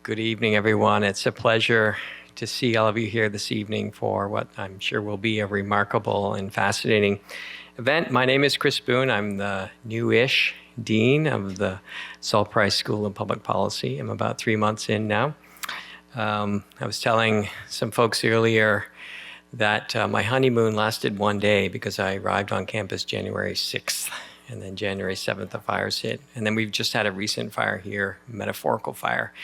Good evening, everyone. It's a pleasure to see all of you here this evening for what I'm sure will be a remarkable and fascinating event. My name is Chris Boone. I'm the new-ish dean of the Saul Price School of Public Policy. I'm about 3 months in now. I was telling some folks earlier that my honeymoon lasted 1 day because I arrived on campus January 6th. And then January 7th, the fires hit. And then we've just had a recent fire here, metaphorical fire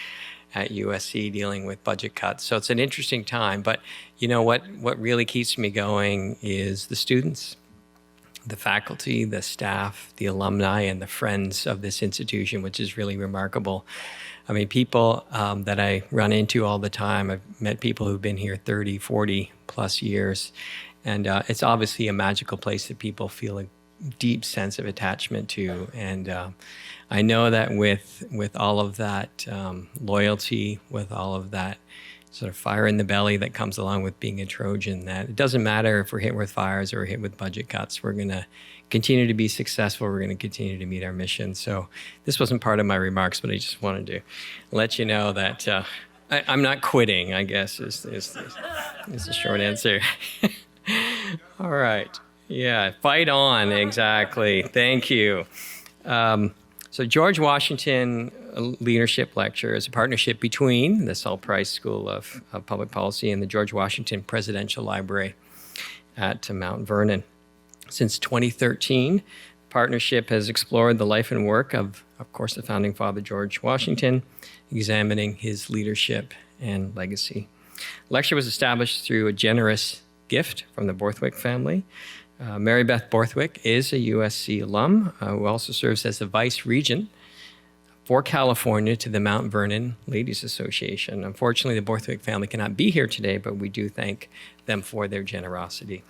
at USC dealing with budget cuts. So it's an interesting time. But you know what really keeps me going is the students, the faculty, the staff, the alumni, and the friends of this institution, which is really remarkable. I mean, people that I run into all the time, I've met people who've been here 30, 40 plus years. And it's obviously a magical place that people feel a deep sense of attachment to. And I know that with all of that loyalty, with all of that sort of fire in the belly that comes along with being a Trojan, that it doesn't matter if we're hit with fires or hit with budget cuts, we're going to continue to be successful. We're going to continue to meet our mission. So this wasn't part of my remarks, but I just wanted to let you know that I'm not quitting, I guess, is the short answer. All right. Yeah, fight on, exactly. Thank you. So George Washington Leadership Lecture is a partnership between the Saul Price School of Public Policy and the George Washington Presidential Library at Mount Vernon. Since 2013, the partnership has explored the life and work of course, the founding father, George Washington, examining his leadership and legacy. The lecture was established through a generous gift from the Borthwick family. Mary Beth Borthwick is a USC alum who also serves as the vice regent for California to the Mount Vernon Ladies Association. Unfortunately, the Borthwick family cannot be here today, but we do thank them for their generosity.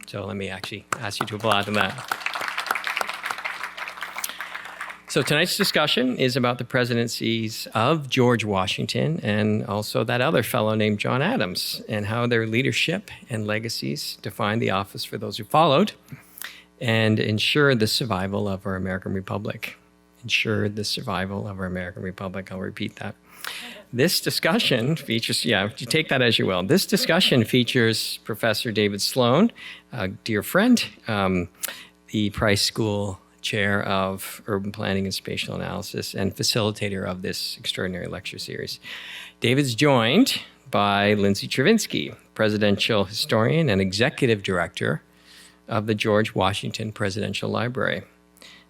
So let me actually ask you to applaud them that. So tonight's discussion is about the presidencies of George Washington and also that other fellow named John Adams and how their leadership and legacies defined the office for those who followed and ensured the survival of our American Republic. Ensured the survival of our American Republic. I'll repeat that. This discussion features, you take that as you will. This discussion features Professor David Sloane, a dear friend, the Price School Chair of Urban Planning and Spatial Analysis and facilitator of this extraordinary lecture series. David's joined by Lindsay Chervinsky, presidential historian and executive director of the George Washington Presidential Library.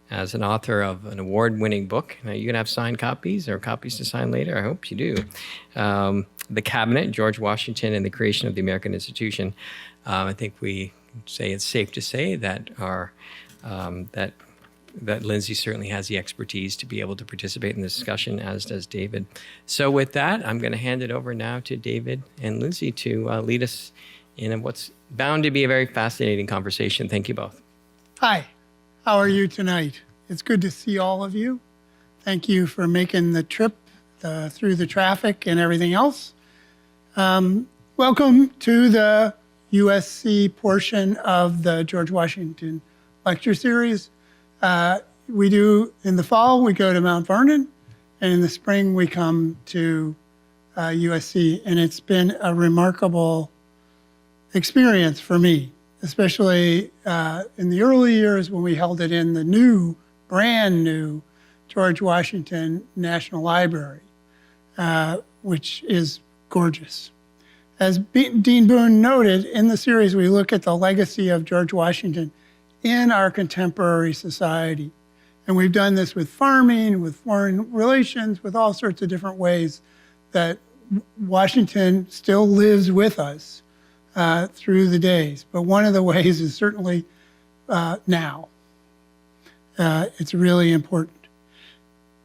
As an author of an award-winning book, are you going to have signed copies or copies to sign later? I hope you do. The Cabinet, George Washington and the Creation of the American Institution. I think we say it's safe to say that that Lindsay certainly has the expertise to be able to participate in this discussion, as does David. So with that, I'm going to hand it over now to David and Lindsay to lead us in what's bound to be a very fascinating conversation. Thank you both. Hi, how are you tonight? It's good to see all of you. Thank you for making the trip through the traffic and everything else. Welcome to the USC portion of the George Washington Lecture Series. We do, in the fall, we go to Mount Vernon, and in the spring, we come to USC. And it's been a remarkable experience for me, especially in the early years when we held it in the brand new George Washington National Library, which is gorgeous. As Dean Boone noted, in the series, we look at the legacy of George Washington in our contemporary society. And we've done this with farming, with foreign relations, with all sorts of different ways that Washington still lives with us through the days. But one of the ways is certainly now. It's really important.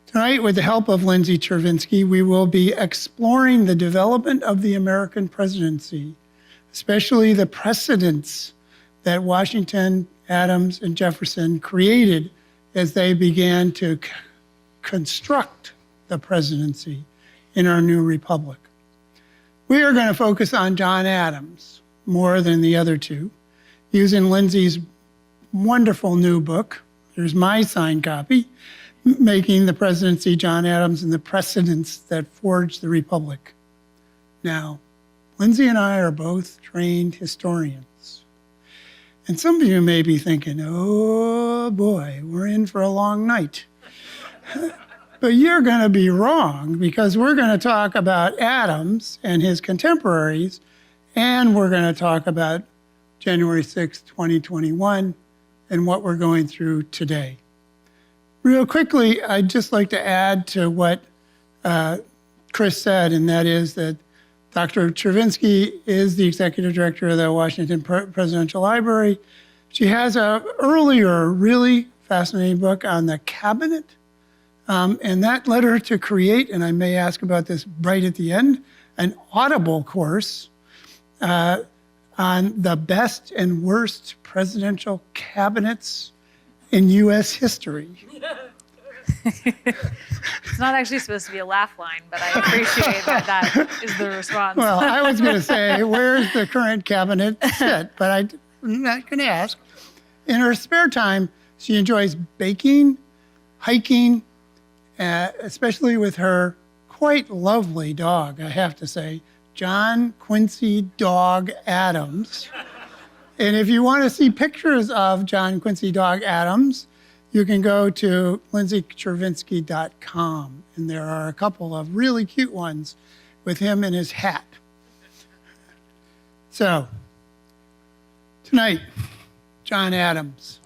Tonight, with the help of Lindsay Chervinsky, we will be exploring the development of the American presidency, especially the precedents that Washington, Adams, and Jefferson created as they began to construct the presidency in our new republic. We are going to focus on John Adams more than the other two, using Lindsay's wonderful new book. Here's my signed copy, making the presidency John Adams and the precedents that forged the Republic. Now, Lindsay and I are both trained historians. And some of you may be thinking, oh boy, we're in for a long night. But you're going to be wrong, because we're going to talk about Adams and his contemporaries, and we're going to talk about January 6, 2021, and what we're going through today. Real quickly, I'd just like to add to what Chris said, and that is that Dr. Chervinsky is the executive director of the Washington Presidential Library. She has an earlier, really fascinating book on the cabinet, and that led her to create, and I may ask about this right at the end, an Audible course on the best and worst presidential cabinets in U.S. history. It's not actually supposed to be a laugh line, but I appreciate that is the response. Well, I was going to say, where's the current cabinet sit? But I'm not going to ask. In her spare time, she enjoys baking, hiking, especially with her quite lovely dog, I have to say, John Quincy Dog Adams. And if you want to see pictures of John Quincy Dog Adams, you can go to lindsaychervinsky.com, and there are a couple of really cute ones with him in his hat. So, tonight, John Adams.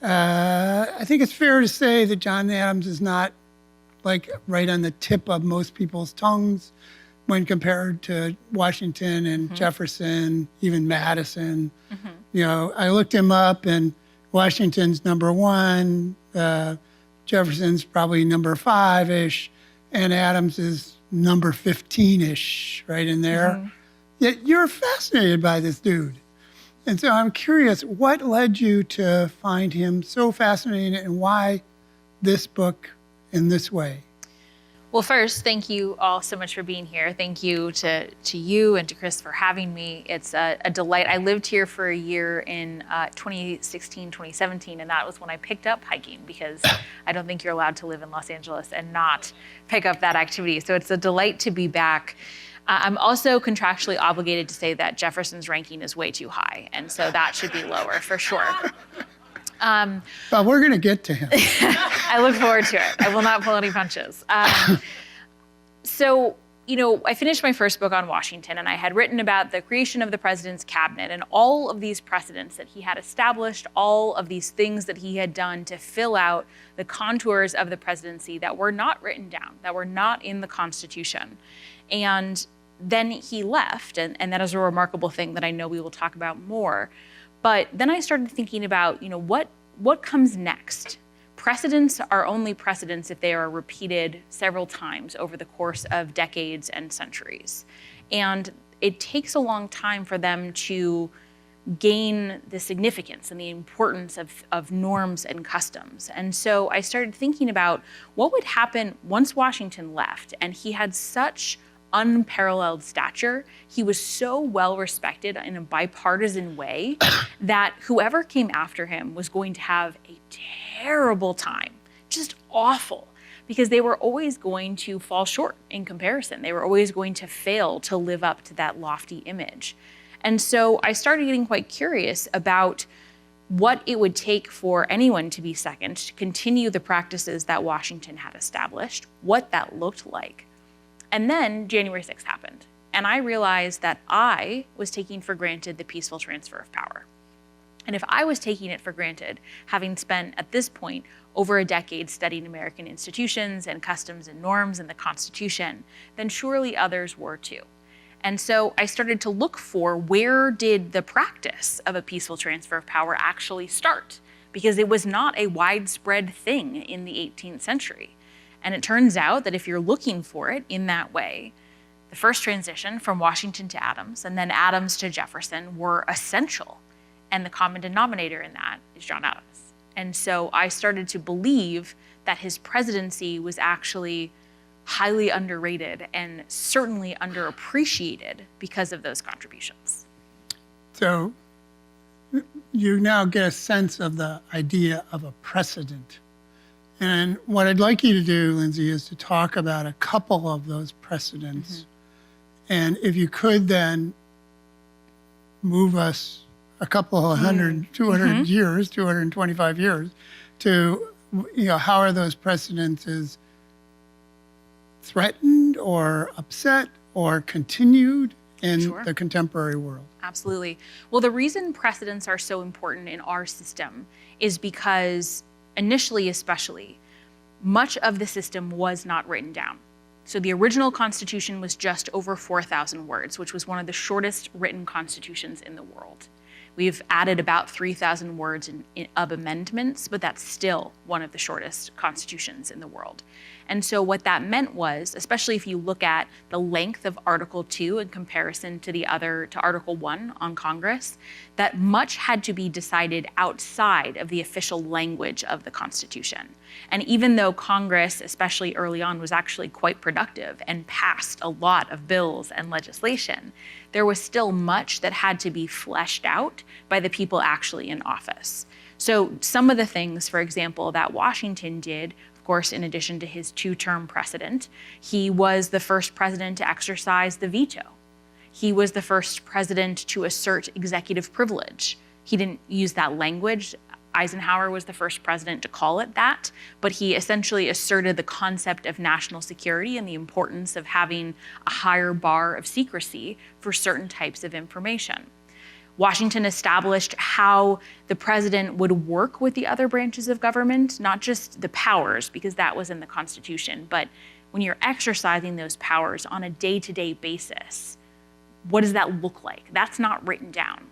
I think it's fair to say that John Adams is not like right on the tip of most people's tongues when compared to Washington and Jefferson, even Madison. You know, I looked him up, and Washington's number 1, Jefferson's probably number 5-ish, and Adams is number 15-ish, right in there. Yet you're fascinated by this dude. And so I'm curious, what led you to find him so fascinating, and why this book in this way? Well, first, thank you all so much for being here. Thank you to you and to Chris for having me. It's a delight. I lived here for a year in 2016, 2017, and that was when I picked up hiking, because I don't think you're allowed to live in Los Angeles and not pick up that activity. So it's a delight to be back. I'm also contractually obligated to say that Jefferson's ranking is way too high, and so that should be lower for sure. But we're going to get to him. I look forward to it. I will not pull any punches. So, you know, I finished my first book on Washington, and I had written about the creation of the president's cabinet and all of these precedents that he had established, all of these things that he had done to fill out the contours of the presidency that were not written down, that were not in the Constitution. And then he left, and that is a remarkable thing that I know we will talk about more. But then I started thinking about, you know, what comes next? Precedents are only precedents if they are repeated several times over the course of decades and centuries. And it takes a long time for them to gain the significance and the importance of norms and customs. And so I started thinking about what would happen once Washington left, and he had such unparalleled stature. He was so well respected in a bipartisan way that whoever came after him was going to have a terrible time, just awful, because they were always going to fall short in comparison. They were always going to fail to live up to that lofty image. And so I started getting quite curious about what it would take for anyone to be second, to continue the practices that Washington had established, what that looked like. And then January 6th happened, and I realized that I was taking for granted the peaceful transfer of power. And if I was taking it for granted, having spent at this point over a decade studying American institutions and customs and norms and the Constitution, then surely others were too. And so I started to look for, where did the practice of a peaceful transfer of power actually start? Because it was not a widespread thing in the 18th century. And it turns out that if you're looking for it in that way, the first transition from Washington to Adams and then Adams to Jefferson were essential. And the common denominator in that is John Adams. And so I started to believe that his presidency was actually highly underrated and certainly underappreciated because of those contributions. So you now get a sense of the idea of a precedent. And what I'd like you to do, Lindsay, is to talk about a couple of those precedents. And if you could then move us a couple of 200 years, 225 years, to, how are those precedents threatened or upset or continued in the contemporary world? Absolutely. Well, the reason precedents are so important in our system is because initially, especially, much of the system was not written down. So the original Constitution was just over 4,000 words, which was one of the shortest written constitutions in the world. We've added about 3,000 words of amendments, but that's still one of the shortest constitutions in the world. And so what that meant was, especially if you look at the length of Article 2 in comparison to Article 1 on Congress, that much had to be decided outside of the official language of the Constitution. And even though Congress, especially early on, was actually quite productive and passed a lot of bills and legislation, there was still much that had to be fleshed out by the people actually in office. So some of the things, for example, that Washington did, of course, in addition to his 2-term precedent, he was the first president to exercise the veto. He was the first president to assert executive privilege. He didn't use that language. Eisenhower was the first president to call it that, but he essentially asserted the concept of national security and the importance of having a higher bar of secrecy for certain types of information. Washington established how the president would work with the other branches of government, not just the powers, because that was in the Constitution, but when you're exercising those powers on a day-to-day basis, what does that look like? That's not written down.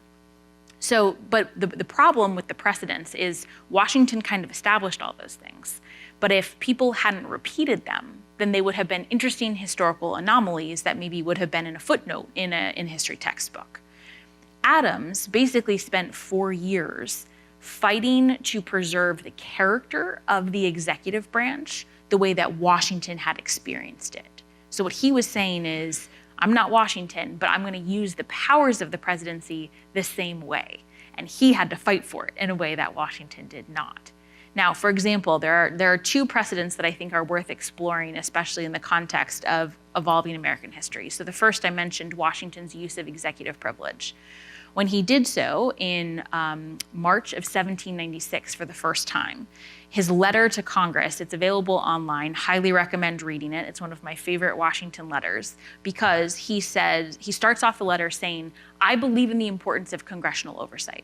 So, but the problem with the precedents is Washington kind of established all those things. But if people hadn't repeated them, then they would have been interesting historical anomalies that maybe would have been in a footnote in a history textbook. Adams basically spent 4 years fighting to preserve the character of the executive branch the way that Washington had experienced it. So what he was saying is, I'm not Washington, but I'm going to use the powers of the presidency the same way. And he had to fight for it in a way that Washington did not. Now, for example, there are 2 precedents that I think are worth exploring, especially in the context of evolving American history. So the first I mentioned, Washington's use of executive privilege. When he did so in March of 1796 for the first time, his letter to Congress, it's available online, highly recommend reading it. It's one of my favorite Washington letters because he starts off the letter saying, I believe in the importance of congressional oversight.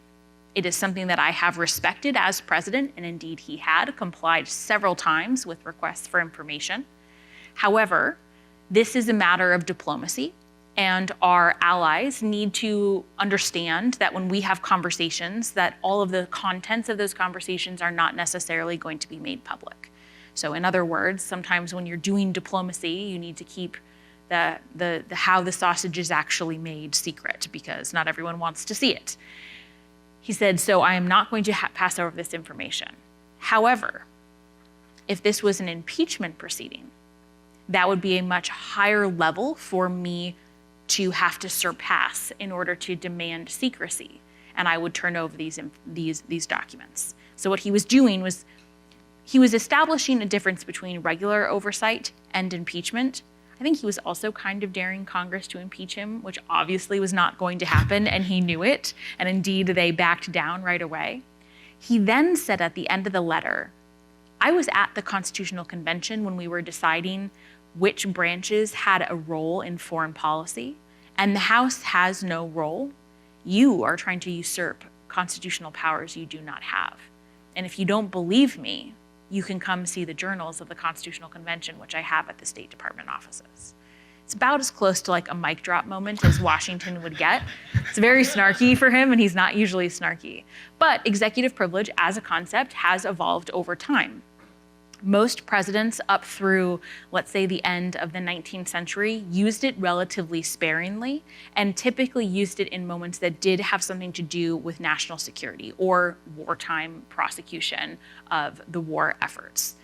It is something that I have respected as president, and indeed he had complied several times with requests for information. However, this is a matter of diplomacy, and our allies need to understand that when we have conversations, that all of the contents of those conversations are not necessarily going to be made public. So in other words, sometimes when you're doing diplomacy, you need to keep the how the sausage is actually made secret because not everyone wants to see it. He said, so I am not going to pass over this information. However, if this was an impeachment proceeding, that would be a much higher level for me to have to surpass in order to demand secrecy, and I would turn over these documents. So what he was doing was he was establishing a difference between regular oversight and impeachment. I think he was also kind of daring Congress to impeach him, which obviously was not going to happen, and he knew it, and indeed they backed down right away. He then said at the end of the letter, I was at the Constitutional Convention when we were deciding which branches had a role in foreign policy, and the House has no role. You are trying to usurp constitutional powers you do not have. And if you don't believe me, you can come see the journals of the Constitutional Convention, which I have at the State Department offices. It's about as close to like a mic drop moment as Washington would get. It's very snarky for him, and he's not usually snarky. But executive privilege as a concept has evolved over time. Most presidents up through, let's say, the end of the 19th century used it relatively sparingly and typically used it in moments that did have something to do with national security or wartime prosecution of the war efforts.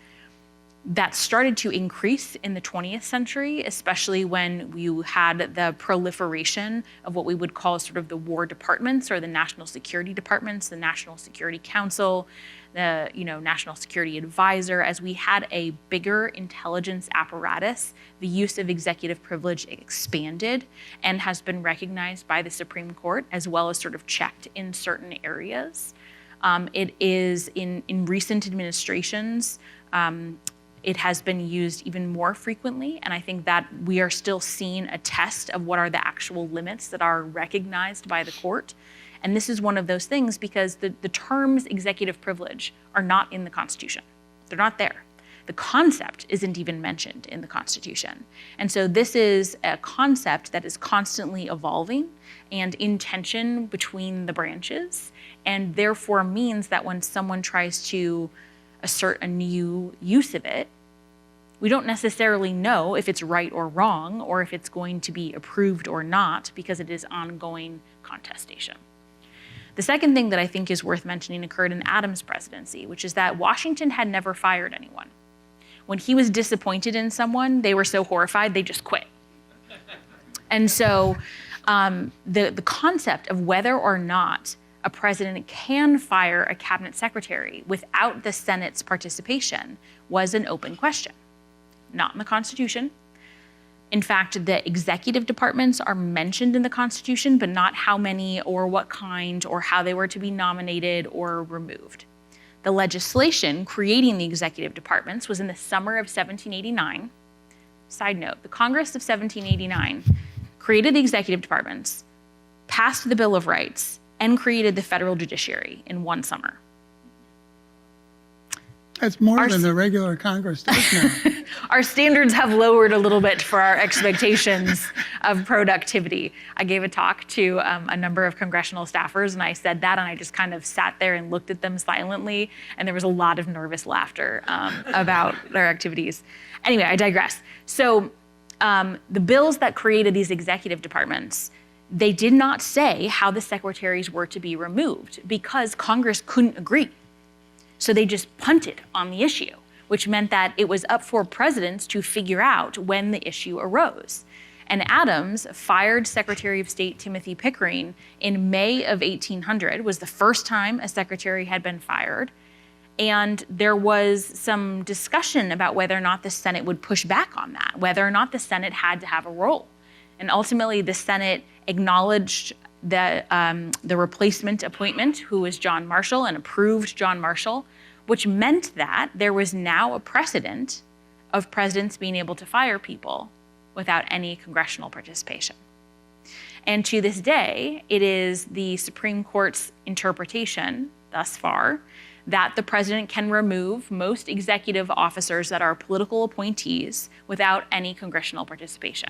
That started to increase in the 20th century, especially when you had the proliferation of what we would call sort of the war departments or the national security departments, the National Security Council, the National Security Advisor. As we had a bigger intelligence apparatus, the use of executive privilege expanded and has been recognized by the Supreme Court as well as sort of checked in certain areas. It is in recent administrations, it has been used even more frequently, and I think that we are still seeing a test of what are the actual limits that are recognized by the court. And this is one of those things because the terms executive privilege are not in the Constitution. They're not there. The concept isn't even mentioned in the Constitution. And so this is a concept that is constantly evolving and in tension between the branches, and therefore means that when someone tries to assert a new use of it, we don't necessarily know if it's right or wrong or if it's going to be approved or not because it is ongoing contestation. The second thing that I think is worth mentioning occurred in Adams' presidency, which is that Washington had never fired anyone. When he was disappointed in someone, they were so horrified, they just quit. And so the concept of whether or not a president can fire a cabinet secretary without the Senate's participation was an open question. Not in the Constitution. In fact, the executive departments are mentioned in the Constitution, but not how many or what kind or how they were to be nominated or removed. The legislation creating the executive departments was in the summer of 1789. Side note, the Congress of 1789 created the executive departments, passed the Bill of Rights, and created the federal judiciary in one summer. That's more than the regular Congress does now. Our standards have lowered a little bit for our expectations of productivity. I gave a talk to a number of congressional staffers, and I said that, and I just kind of sat there and looked at them silently, and there was a lot of nervous laughter about their activities. Anyway, I digress. So the bills that created these executive departments, they did not say how the secretaries were to be removed because Congress couldn't agree. So they just punted on the issue, which meant that it was up for presidents to figure out when the issue arose. And Adams fired Secretary of State Timothy Pickering in May of 1800, was the first time a secretary had been fired. And there was some discussion about whether or not the Senate would push back on that, whether or not the Senate had to have a role. And ultimately, the Senate acknowledged the replacement appointment, who was John Marshall, and approved John Marshall, which meant that there was now a precedent of presidents being able to fire people without any congressional participation. And to this day, it is the Supreme Court's interpretation thus far that the president can remove most executive officers that are political appointees without any congressional participation.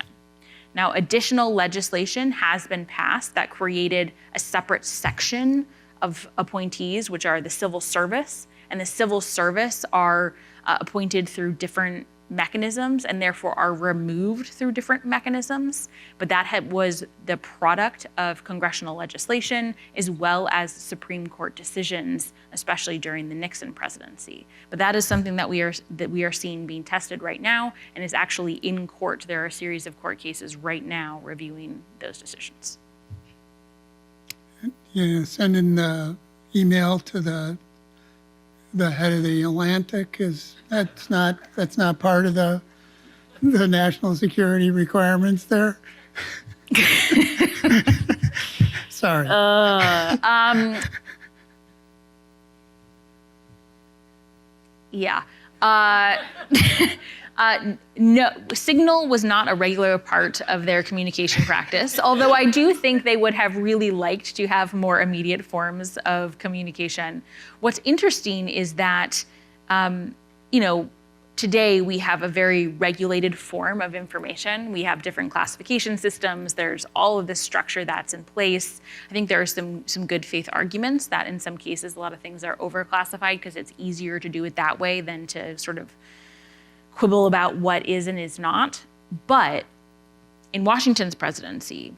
Now, additional legislation has been passed that created a separate section of appointees, which are the civil service, and the civil service are appointed through different mechanisms and therefore are removed through different mechanisms. But that was the product of congressional legislation as well as Supreme Court decisions, especially during the Nixon presidency. But that is something that we are seeing being tested right now and is actually in court. There are a series of court cases right now reviewing those decisions. Sending the email to the head of the Atlantic that's not part of the national security requirements there. Sorry. Yeah. No, Signal was not a regular part of their communication practice, although I do think they would have really liked to have more immediate forms of communication. What's interesting is that, today we have a very regulated form of information. We have different classification systems. There's all of this structure that's in place. I think there are some good faith arguments that in some cases a lot of things are overclassified because it's easier to do it that way than to sort of quibble about what is and is not. But in Washington's presidency,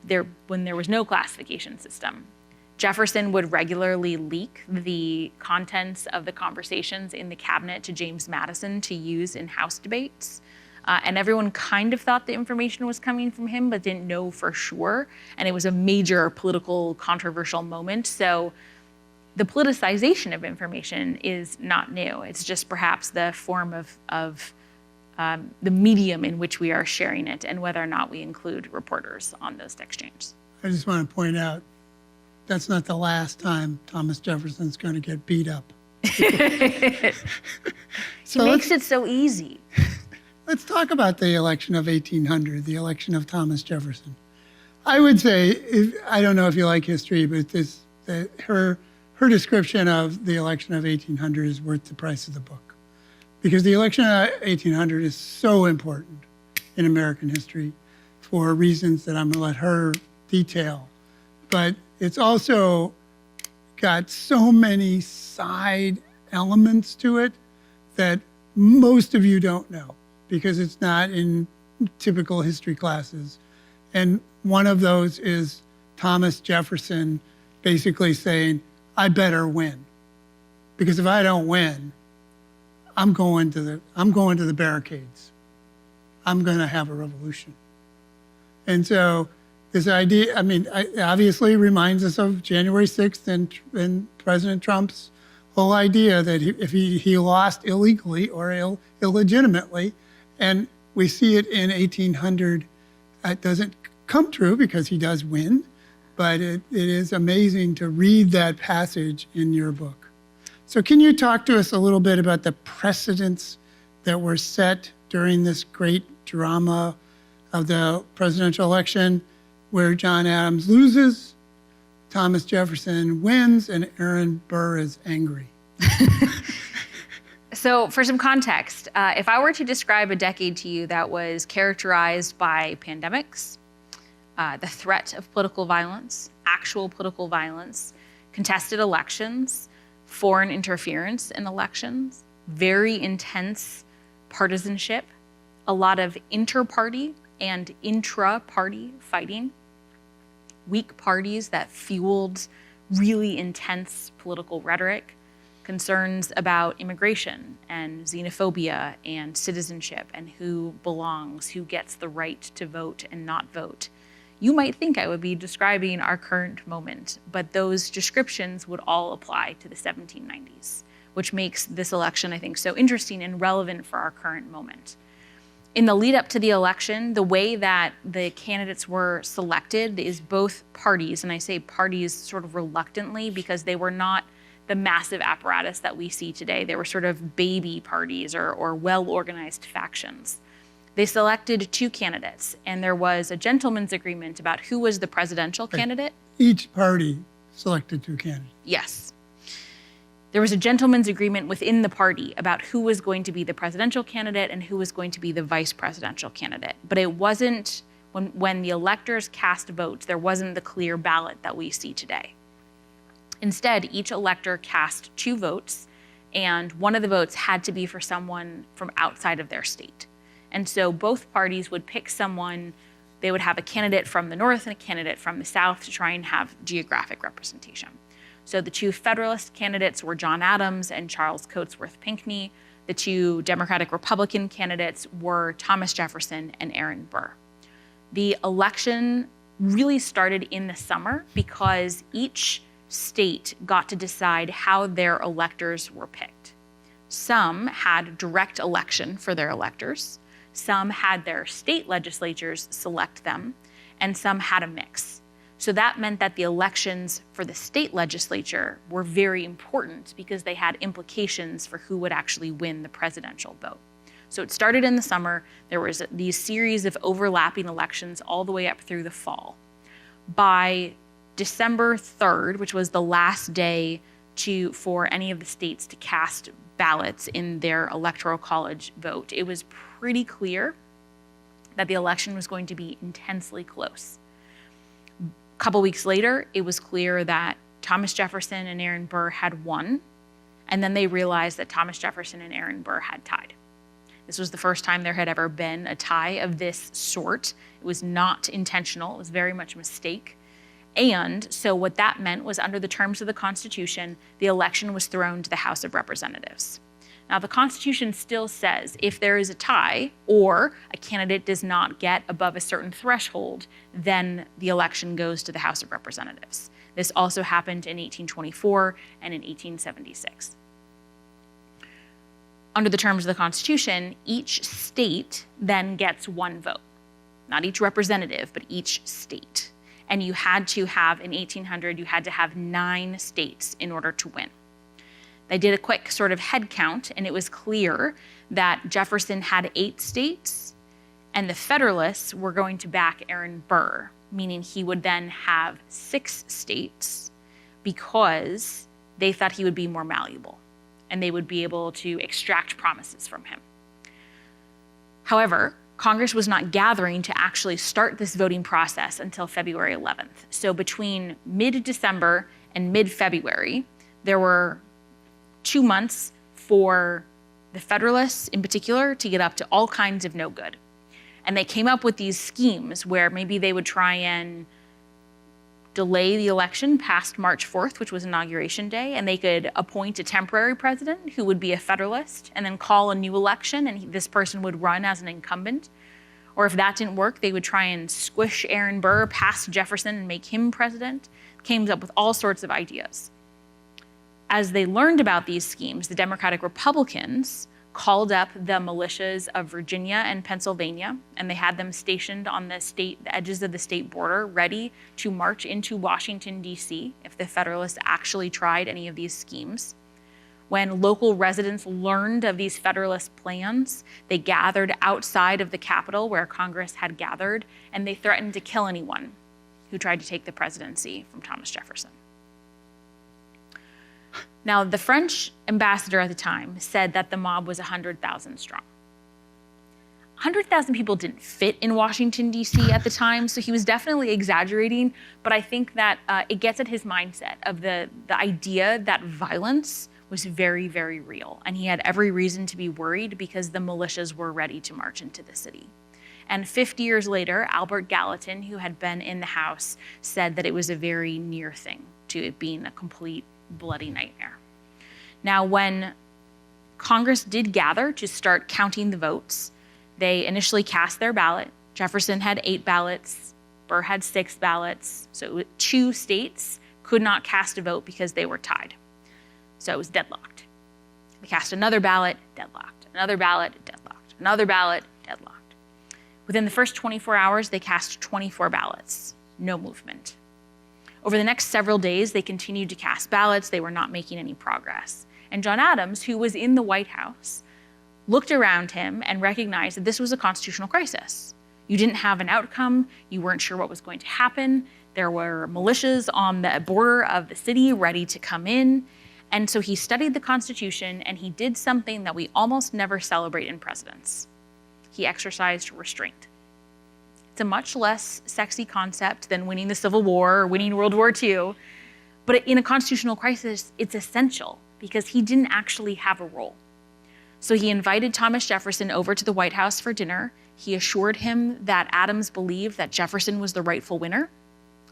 when there was no classification system, Jefferson would regularly leak the contents of the conversations in the cabinet to James Madison to use in House debates. And everyone kind of thought the information was coming from him, but didn't know for sure. And it was a major political controversial moment. So the politicization of information is not new. It's just perhaps the form of the medium in which we are sharing it and whether or not we include reporters on those exchanges. I just want to point out, that's not the last time Thomas Jefferson's going to get beat up. He makes it so easy. Let's talk about the election of 1800, the election of Thomas Jefferson. I would say, I don't know if you like history, but her description of the election of 1800 is worth the price of the book. Because the election of 1800 is so important in American history for reasons that I'm going to let her detail. But it's also got so many side elements to it that most of you don't know because it's not in typical history classes. And one of those is Thomas Jefferson basically saying, I better win. Because if I don't win, I'm going to the barricades. I'm going to have a revolution. And so this idea, obviously reminds us of January 6th and President Trump's whole idea that if he lost illegally or illegitimately, and we see it in 1800, it doesn't come true because he does win, but it is amazing to read that passage in your book. So can you talk to us a little bit about the precedents that were set during this great drama of the presidential election where John Adams loses, Thomas Jefferson wins, and Aaron Burr is angry? So for some context, if I were to describe a decade to you that was characterized by pandemics, the threat of political violence, actual political violence, contested elections, foreign interference in elections, very intense partisanship, a lot of inter-party and intra-party fighting, weak parties that fueled really intense political rhetoric, concerns about immigration and xenophobia and citizenship and who belongs, who gets the right to vote and not vote. You might think I would be describing our current moment, but those descriptions would all apply to the 1790s, which makes this election, I think, so interesting and relevant for our current moment. In the lead up to the election, the way that the candidates were selected is both parties, and I say parties sort of reluctantly because they were not the massive apparatus that we see today. They were sort of baby parties or well-organized factions. They selected two candidates, and there was a gentleman's agreement about who was the presidential candidate. Each party selected two candidates. Yes. There was a gentleman's agreement within the party about who was going to be the presidential candidate and who was going to be the vice presidential candidate. But it wasn't, when the electors cast votes, there wasn't the clear ballot that we see today. Instead, each elector cast two votes, and one of the votes had to be for someone from outside of their state. And so both parties would pick someone, they would have a candidate from the north and a candidate from the south to try and have geographic representation. So the two Federalist candidates were John Adams and Charles Cotesworth Pinckney. The two Democratic Republican candidates were Thomas Jefferson and Aaron Burr. The election really started in the summer because each state got to decide how their electors were picked. Some had direct election for their electors, some had their state legislatures select them, and some had a mix. So that meant that the elections for the state legislature were very important because they had implications for who would actually win the presidential vote. So it started in the summer. There was these series of overlapping elections all the way up through the fall. By December 3rd, which was the last day for any of the states to cast ballots in their electoral college vote, it was pretty clear that the election was going to be intensely close. A couple weeks later, it was clear that Thomas Jefferson and Aaron Burr had won, and then they realized that Thomas Jefferson and Aaron Burr had tied. This was the first time there had ever been a tie of this sort. It was not intentional. It was very much a mistake. And so what that meant was, under the terms of the Constitution, the election was thrown to the House of Representatives. Now, the Constitution still says if there is a tie or a candidate does not get above a certain threshold, then the election goes to the House of Representatives. This also happened in 1824 and in 1876. Under the terms of the Constitution, each state then gets one vote. Not each representative, but each state. And you had to have, in 1800, you had to have 9 states in order to win. They did a quick sort of head count, and it was clear that Jefferson had 8 states, and the Federalists were going to back Aaron Burr, meaning he would then have 6 states because they thought he would be more malleable, and they would be able to extract promises from him. However, Congress was not gathering to actually start this voting process until February 11th. So between mid-December and mid-February, there were 2 months for the Federalists in particular to get up to all kinds of no good. And they came up with these schemes where maybe they would try and delay the election past March 4th, which was Inauguration Day, and they could appoint a temporary president who would be a Federalist and then call a new election, and this person would run as an incumbent. Or if that didn't work, they would try and squish Aaron Burr past Jefferson and make him president. Came up with all sorts of ideas. As they learned about these schemes, the Democratic Republicans called up the militias of Virginia and Pennsylvania, and they had them stationed on the edges of the state border, ready to march into Washington, D.C. if the Federalists actually tried any of these schemes. When local residents learned of these Federalist plans, they gathered outside of the Capitol where Congress had gathered, and they threatened to kill anyone who tried to take the presidency from Thomas Jefferson. Now, the French ambassador at the time said that the mob was 100,000 strong. 100,000 people didn't fit in Washington, D.C. at the time, so he was definitely exaggerating, but I think that it gets at his mindset of the idea that violence was very, very real, and he had every reason to be worried because the militias were ready to march into the city. And 50 years later, Albert Gallatin, who had been in the House, said that it was a very near thing to it being a complete bloody nightmare. Now, when Congress did gather to start counting the votes, they initially cast their ballot. Jefferson had 8 ballots, Burr had 6 ballots, so 2 states could not cast a vote because they were tied. So it was deadlocked. They cast another ballot, deadlocked. Another ballot, deadlocked. Another ballot, deadlocked. Within the first 24 hours, they cast 24 ballots, no movement. Over the next several days, they continued to cast ballots. They were not making any progress. And John Adams, who was in the White House, looked around him and recognized that this was a constitutional crisis. You didn't have an outcome. You weren't sure what was going to happen. There were militias on the border of the city ready to come in. And so he studied the Constitution, and he did something that we almost never celebrate in presidents. He exercised restraint. It's a much less sexy concept than winning the Civil War or winning World War II. But in a constitutional crisis, it's essential because he didn't actually have a role. So he invited Thomas Jefferson over to the White House for dinner. He assured him that Adams believed that Jefferson was the rightful winner,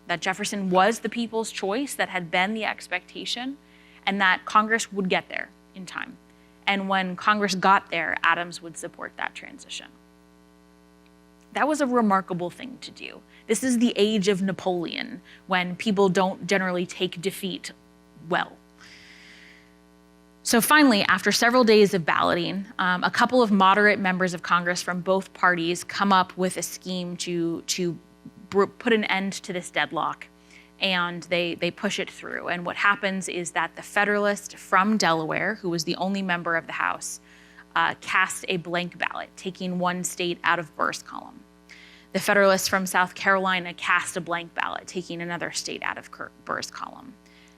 that Jefferson was the people's choice that had been the expectation, and that Congress would get there in time. And when Congress got there, Adams would support that transition. That was a remarkable thing to do. This is the age of Napoleon, when people don't generally take defeat well. So finally, after several days of balloting, a couple of moderate members of Congress from both parties come up with a scheme to put an end to this deadlock, and they push it through. And what happens is that the Federalist from Delaware, who was the only member of the House, cast a blank ballot, taking one state out of Burr's column. The Federalists from South Carolina cast a blank ballot, taking another state out of Burr's column.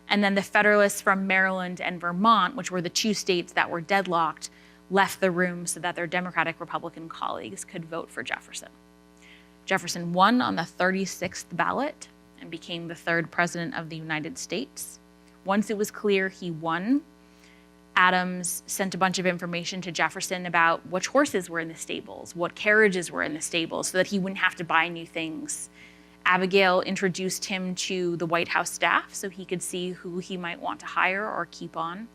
And then the Federalists from Maryland and Vermont, which were the 2 states that were deadlocked, left the room so that their Democratic Republican colleagues could vote for Jefferson. Jefferson won on the 36th ballot and became the 3rd president of the United States. Once it was clear he won, Adams sent a bunch of information to Jefferson about which horses were in the stables, what carriages were in the stables, so that he wouldn't have to buy new things. Abigail introduced him to the White House staff so he could see who he might want to hire or keep on.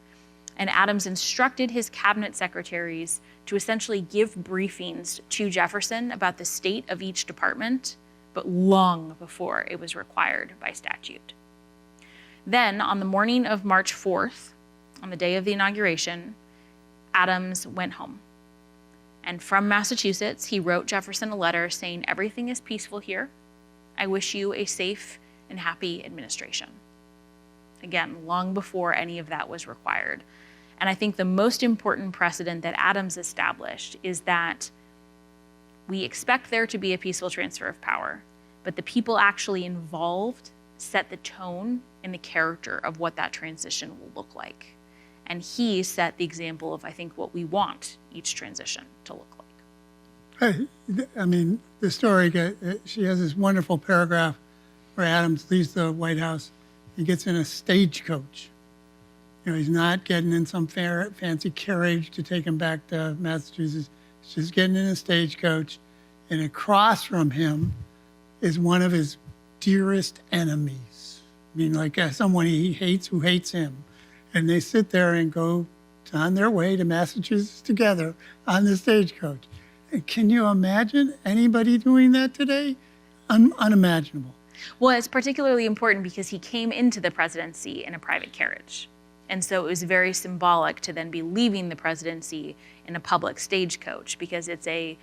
And Adams instructed his cabinet secretaries to essentially give briefings to Jefferson about the state of each department, but long before it was required by statute. Then, on the morning of March 4th, on the day of the inauguration, Adams went home. And from Massachusetts, he wrote Jefferson a letter saying, "Everything is peaceful here. I wish you a safe and happy administration." Again, long before any of that was required. And I think the most important precedent that Adams established is that we expect there to be a peaceful transfer of power, but the people actually involved set the tone and the character of what that transition will look like. And he set the example of, I think, what we want each transition to look like. I mean, the story, she has this wonderful paragraph where Adams leaves the White House. He gets in a stagecoach. You know, he's not getting in some fancy carriage to take him back to Massachusetts. He's just getting in a stagecoach. And across from him is one of his dearest enemies. I mean, like someone he hates who hates him. And they sit there and go on their way to Massachusetts together on the stagecoach. Can you imagine anybody doing that today? Unimaginable. Well, it's particularly important because he came into the presidency in a private carriage. And so it was very symbolic to then be leaving the presidency in a public stagecoach, because it's a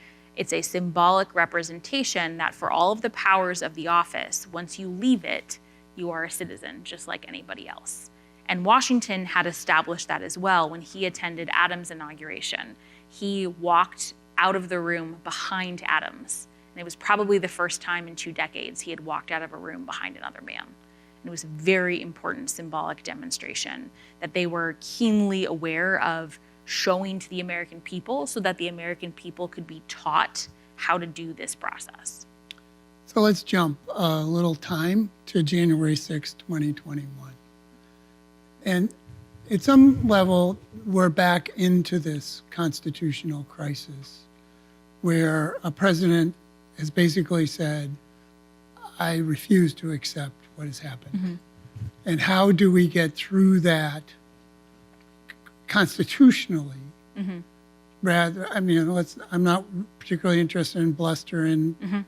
symbolic representation that for all of the powers of the office, once you leave it, you are a citizen just like anybody else. And Washington had established that as well when he attended Adams' inauguration. He walked out of the room behind Adams. And it was probably the first time in 2 decades he had walked out of a room behind another man. And it was a very important symbolic demonstration that they were keenly aware of showing to the American people so that the American people could be taught how to do this process. So let's jump a little time to January 6, 2021. And at some level, we're back into this constitutional crisis where a president has basically said, I refuse to accept what has happened. Mm-hmm. And how do we get through that constitutionally? Mm-hmm. Rather, I mean, I'm not particularly interested in bluster and, mm-hmm.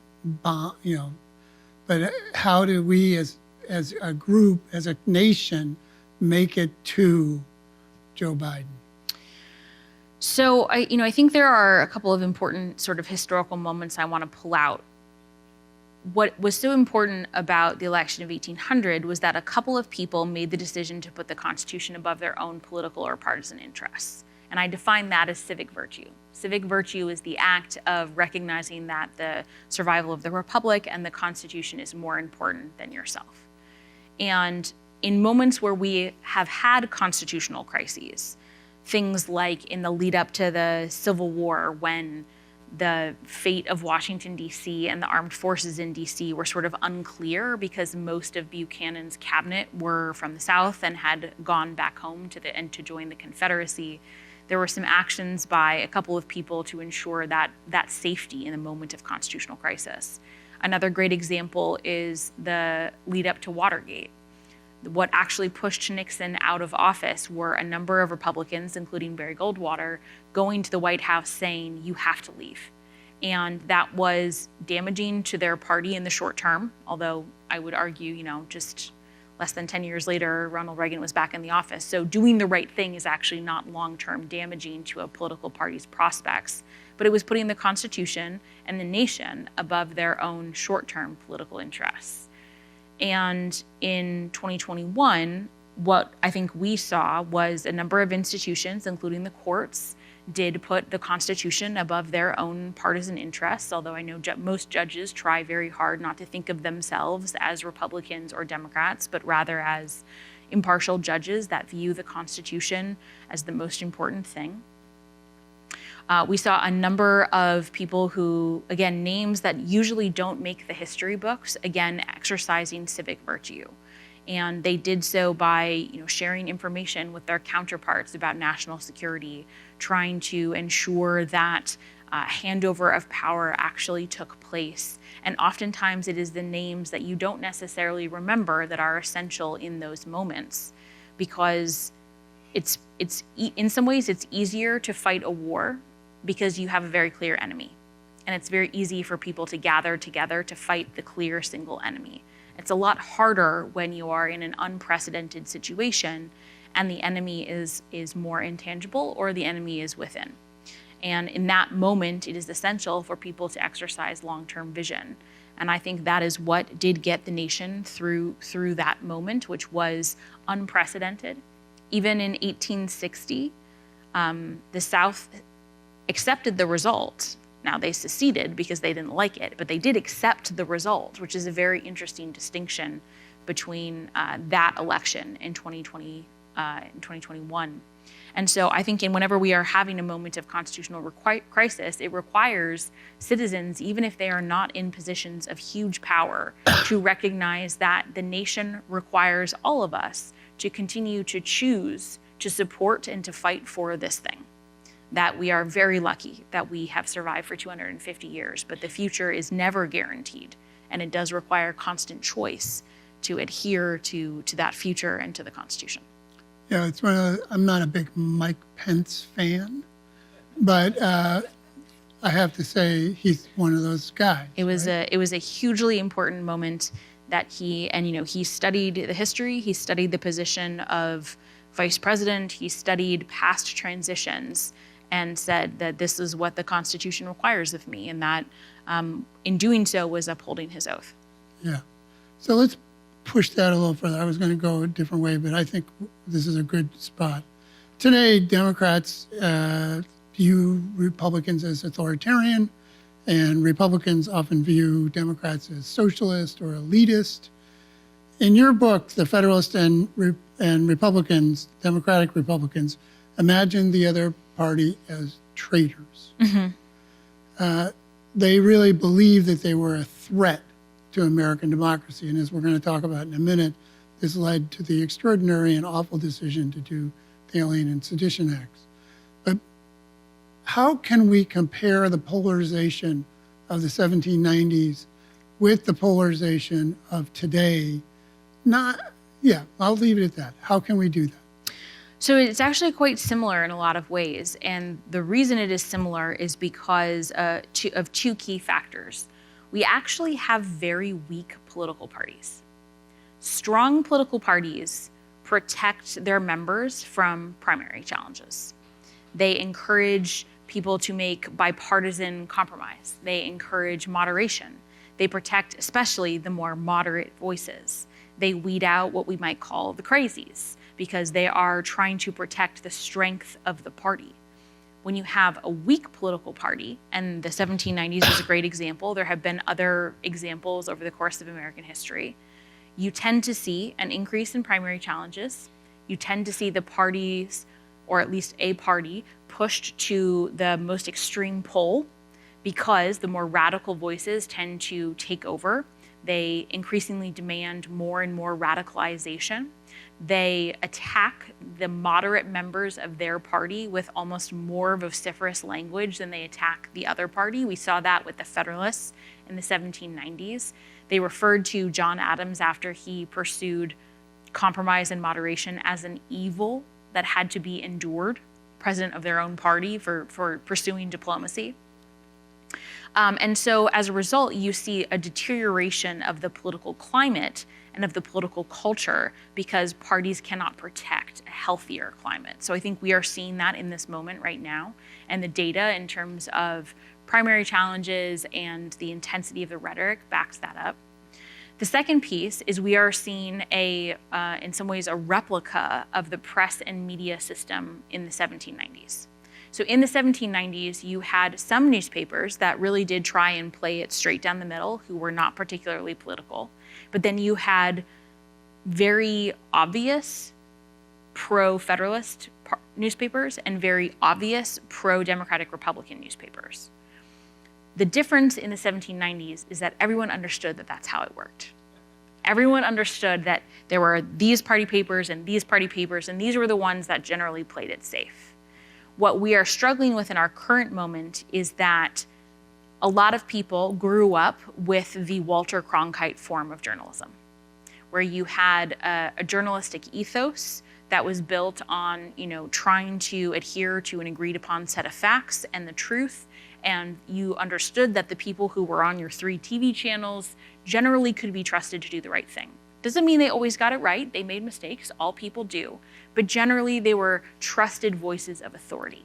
But how do we as a group, as a nation, make it to Joe Biden? So I think there are a couple of important sort of historical moments I want to pull out. What was so important about the election of 1800 was that a couple of people made the decision to put the Constitution above their own political or partisan interests. And I define that as civic virtue. Civic virtue is the act of recognizing that the survival of the Republic and the Constitution is more important than yourself. And in moments where we have had constitutional crises, things like in the lead up to the Civil War, when the fate of Washington, D.C. and the armed forces in D.C. were sort of unclear because most of Buchanan's cabinet were from the South and had gone back home to join the Confederacy. There were some actions by a couple of people to ensure that safety in a moment of constitutional crisis. Another great example is the lead up to Watergate. What actually pushed Nixon out of office were a number of Republicans, including Barry Goldwater, going to the White House saying, you have to leave. And that was damaging to their party in the short term, although I would argue, just less than 10 years later, Ronald Reagan was back in the office. So doing the right thing is actually not long-term damaging to a political party's prospects, but it was putting the Constitution and the nation above their own short-term political interests. And in 2021, what I think we saw was a number of institutions, including the courts, did put the Constitution above their own partisan interests, although I know most judges try very hard not to think of themselves as Republicans or Democrats, but rather as impartial judges that view the Constitution as the most important thing. We saw a number of people who, again, names that usually don't make the history books, again, exercising civic virtue. And they did so by sharing information with their counterparts about national security, trying to ensure that handover of power actually took place. And oftentimes it is the names that you don't necessarily remember that are essential in those moments, because it's in some ways it's easier to fight a war because you have a very clear enemy. And it's very easy for people to gather together to fight the clear single enemy. It's a lot harder when you are in an unprecedented situation and the enemy is more intangible or the enemy is within. And in that moment, it is essential for people to exercise long-term vision. And I think that is what did get the nation through that moment, which was unprecedented. Even in 1860, the South accepted the result. Now, they seceded because they didn't like it, but they did accept the result, which is a very interesting distinction between that election in 2021. And so I think whenever we are having a moment of constitutional crisis, it requires citizens, even if they are not in positions of huge power, to recognize that the nation requires all of us to continue to choose to support and to fight for this thing. That we are very lucky that we have survived for 250 years, but the future is never guaranteed. And it does require constant choice to adhere to that future and to the Constitution. Yeah, it's I'm not a big Mike Pence fan, but I have to say he's one of those guys. It was a hugely important moment that he studied the history, he studied the position of vice president, he studied past transitions, and said that this is what the Constitution requires of me, and that in doing so was upholding his oath. Yeah. So let's push that a little further. I was going to go a different way, but I think this is a good spot. Today, Democrats view Republicans as authoritarian, and Republicans often view Democrats as socialist or elitist. In your book, The Federalist and Republicans, Democratic Republicans, imagine the other party as traitors. Mm-hmm. They really believed that they were a threat to American democracy. And as we're going to talk about in a minute, this led to the extraordinary and awful decision to do the Alien and Sedition Acts. But how can we compare the polarization of the 1790s with the polarization of today? I'll leave it at that. How can we do that? So it's actually quite similar in a lot of ways. And the reason it is similar is because of two key factors. We actually have very weak political parties. Strong political parties protect their members from primary challenges. They encourage people to make bipartisan compromise. They encourage moderation. They protect especially the more moderate voices. They weed out what we might call the crazies, because they are trying to protect the strength of the party. When you have a weak political party, and the 1790s is a great example, there have been other examples over the course of American history, you tend to see an increase in primary challenges. You tend to see the parties, or at least a party, pushed to the most extreme pole because the more radical voices tend to take over. They increasingly demand more and more radicalization. They attack the moderate members of their party with almost more vociferous language than they attack the other party. We saw that with the Federalists in the 1790s. They referred to John Adams, after he pursued compromise and moderation, as an evil that had to be endured, president of their own party for pursuing diplomacy. And so as a result, you see a deterioration of the political climate and of the political culture because parties cannot protect a healthier climate. So I think we are seeing that in this moment right now. And the data in terms of primary challenges and the intensity of the rhetoric backs that up. The second piece is we are seeing in some ways, a replica of the press and media system in the 1790s. So in the 1790s, you had some newspapers that really did try and play it straight down the middle, who were not particularly political. But then you had very obvious pro-Federalist newspapers and very obvious pro-Democratic Republican newspapers. The difference in the 1790s is that everyone understood that that's how it worked. Everyone understood that there were these party papers and these party papers, and these were the ones that generally played it safe. What we are struggling with in our current moment is that a lot of people grew up with the Walter Cronkite form of journalism, where you had a journalistic ethos that was built on, trying to adhere to an agreed upon set of facts and the truth. And you understood that the people who were on your 3 TV channels generally could be trusted to do the right thing. Doesn't mean they always got it right. They made mistakes. All people do. But generally, they were trusted voices of authority.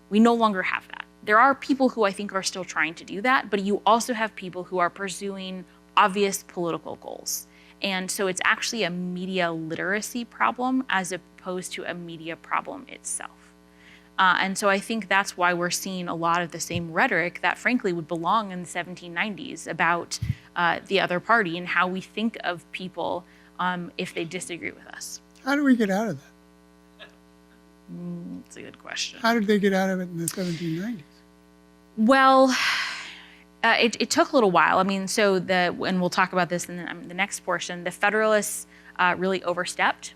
We no longer have that. There are people who I think are still trying to do that, but you also have people who are pursuing obvious political goals. And so it's actually a media literacy problem as opposed to a media problem itself. And so I think that's why we're seeing a lot of the same rhetoric that frankly would belong in the 1790s about the other party and how we think of people if they disagree with us. How do we get out of that? That's a good question. How did they get out of it in the 1790s? Well, it took a little while. I mean, and we'll talk about this in the next portion, the Federalists really overstepped,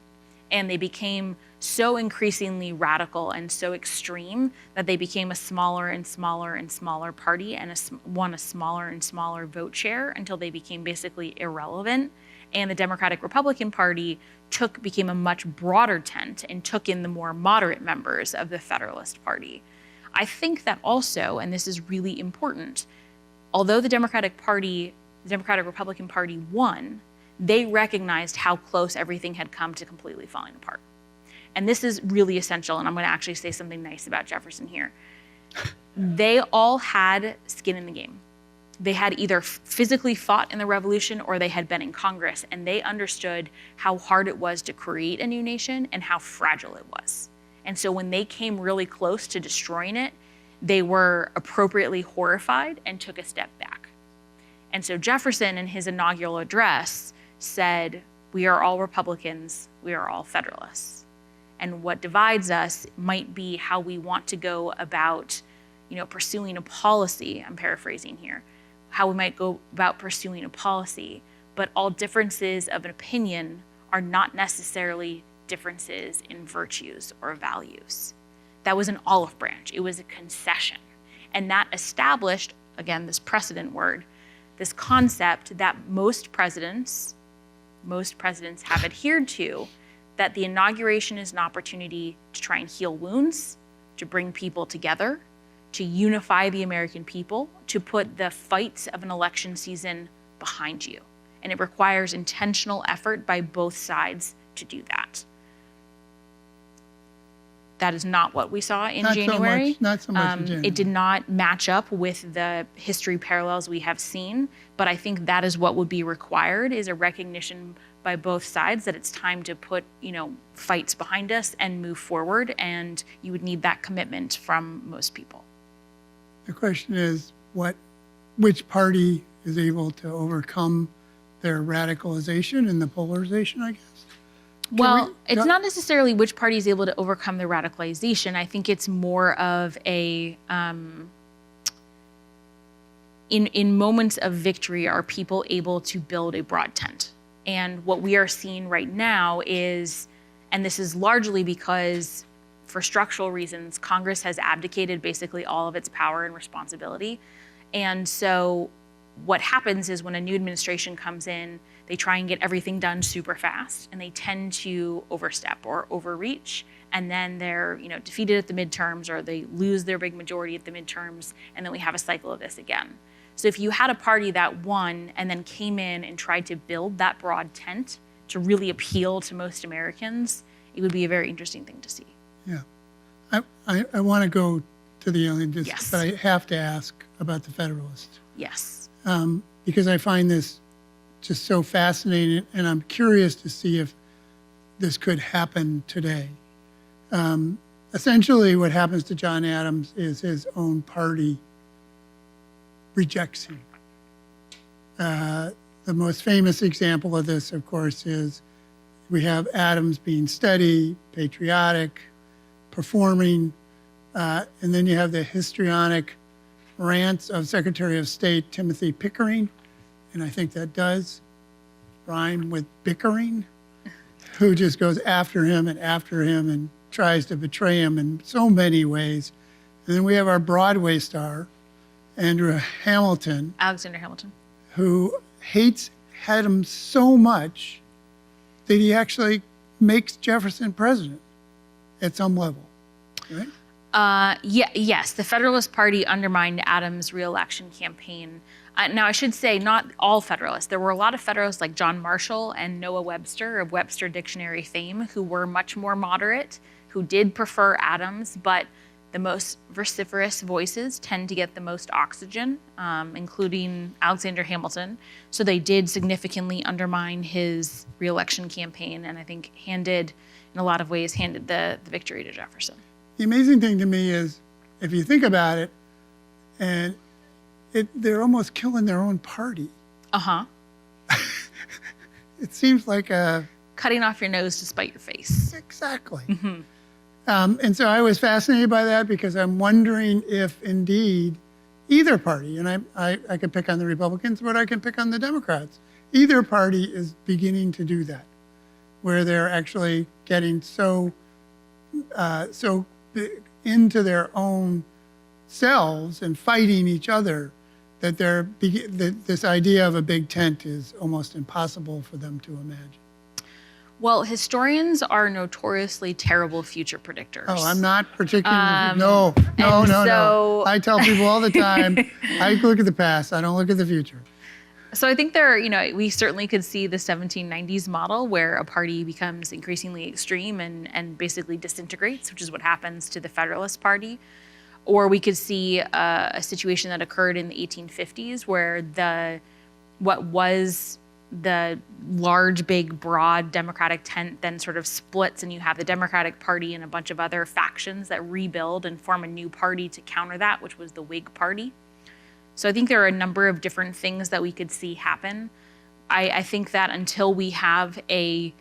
and they became so increasingly radical and so extreme that they became a smaller and smaller and smaller party and won a smaller and smaller vote share until they became basically irrelevant. And the Democratic Republican Party became a much broader tent and took in the more moderate members of the Federalist Party. I think that also, and this is really important, although the Democratic Republican Party won, they recognized how close everything had come to completely falling apart. And this is really essential, and I'm going to actually say something nice about Jefferson here. They all had skin in the game. They had either physically fought in the Revolution or they had been in Congress, and they understood how hard it was to create a new nation and how fragile it was. And so when they came really close to destroying it, they were appropriately horrified and took a step back. And so Jefferson, in his inaugural address, said, "We are all Republicans, we are all Federalists. And what divides us might be how we want to go about, pursuing a policy," I'm paraphrasing here, "how we might go about pursuing a policy, but all differences of an opinion are not necessarily differences in virtues or values." That was an olive branch. It was a concession. And that established, again, this precedent word, this concept that most presidents have adhered to, that the inauguration is an opportunity to try and heal wounds, to bring people together, to unify the American people, to put the fights of an election season behind you. And it requires intentional effort by both sides to do that. That is not what we saw in January. Not so much in January. It did not match up with the history parallels we have seen, but I think that is what would be required, is a recognition by both sides that it's time to put, fights behind us and move forward, and you would need that commitment from most people. The question is, which party is able to overcome their radicalization and the polarization, I guess? It's not necessarily which party is able to overcome the radicalization. I think it's more of a, in moments of victory, are people able to build a broad tent? And what we are seeing right now is, and this is largely because for structural reasons, Congress has abdicated basically all of its power and responsibility. And so what happens is when a new administration comes in, they try and get everything done super fast, and they tend to overstep or overreach, and then they're defeated at the midterms, or they lose their big majority at the midterms, and then we have a cycle of this again. So if you had a party that won and then came in and tried to build that broad tent to really appeal to most Americans, it would be a very interesting thing to see. Yeah. I want to go to the alien, Yes. but I have to ask about the Federalists. Yes. Because I find this just so fascinating, and I'm curious to see if this could happen today. Essentially, what happens to John Adams is his own party rejects him. The most famous example of this, of course, is we have Adams being steady, patriotic, performing, and then you have the histrionic rants of Secretary of State Timothy Pickering, and I think that does rhyme with bickering, who just goes after him and tries to betray him in so many ways. And then we have our Broadway star, Alexander Hamilton, who hates Adams so much that he actually makes Jefferson president at some level, right? Yes, the Federalist Party undermined Adams' re-election campaign. Now, I should say not all Federalists. There were a lot of Federalists like John Marshall and Noah Webster of Webster Dictionary fame who were much more moderate, who did prefer Adams, but the most vociferous voices tend to get the most oxygen, including Alexander Hamilton. So they did significantly undermine his re-election campaign, and I think in a lot of ways, handed the victory to Jefferson. The amazing thing to me is, if you think about it, and they're almost killing their own party. Uh-huh. It seems like cutting off your nose to spite your face. Exactly. Mm-hmm. And so I was fascinated by that because I'm wondering if indeed either party, and I could pick on the Republicans, but I can pick on the Democrats. Either party is beginning to do that, where they're actually getting so into their own selves and fighting each other that this idea of a big tent is almost impossible for them to imagine. Well, historians are notoriously terrible future predictors. Oh, I'm not predicting. No. I tell people all the time, I look at the past, I don't look at the future. So I think we certainly could see the 1790s model where a party becomes increasingly extreme and basically disintegrates, which is what happens to the Federalist Party. Or we could see a situation that occurred in the 1850s where what was the large, big, broad Democratic tent then sort of splits, and you have the Democratic Party and a bunch of other factions that rebuild and form a new party to counter that, which was the Whig Party. So I think there are a number of different things that we could see happen. I think that until we have a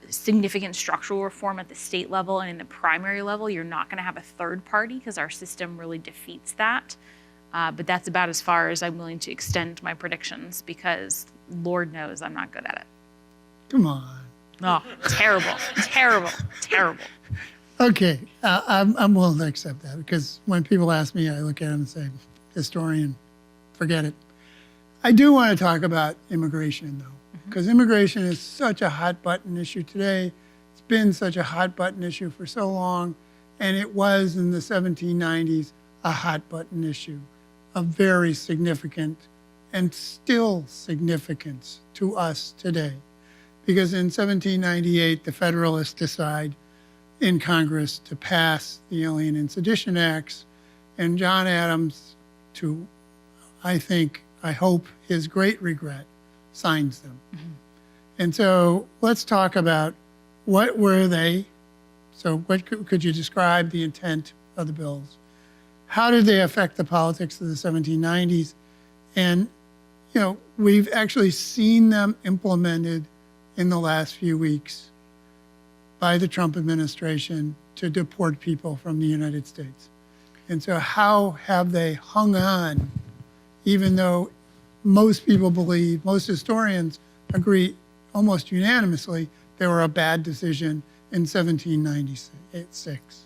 significant structural reform at the state level and in the primary level, you're not going to have a third party because our system really defeats that. But that's about as far as I'm willing to extend my predictions because Lord knows I'm not good at it. Come on. Oh, terrible, terrible, terrible. Okay, I'm willing to accept that because when people ask me, I look at them and say, historian, forget it. I do want to talk about immigration, though, because immigration is such a hot-button issue today. It's been such a hot-button issue for so long, and it was in the 1790s a hot-button issue of very significant and still significance to us today. Because in 1798, the Federalists decide in Congress to pass the Alien and Sedition Acts, and John Adams, to, I hope, his great regret, signs them. Mm-hmm. And so let's talk about what were they? So what could you describe the intent of the bills? How did they affect the politics of the 1790s? And, we've actually seen them implemented in the last few weeks by the Trump administration to deport people from the United States. And so how have they hung on, even though most people believe, most historians agree almost unanimously, they were a bad decision in 1796?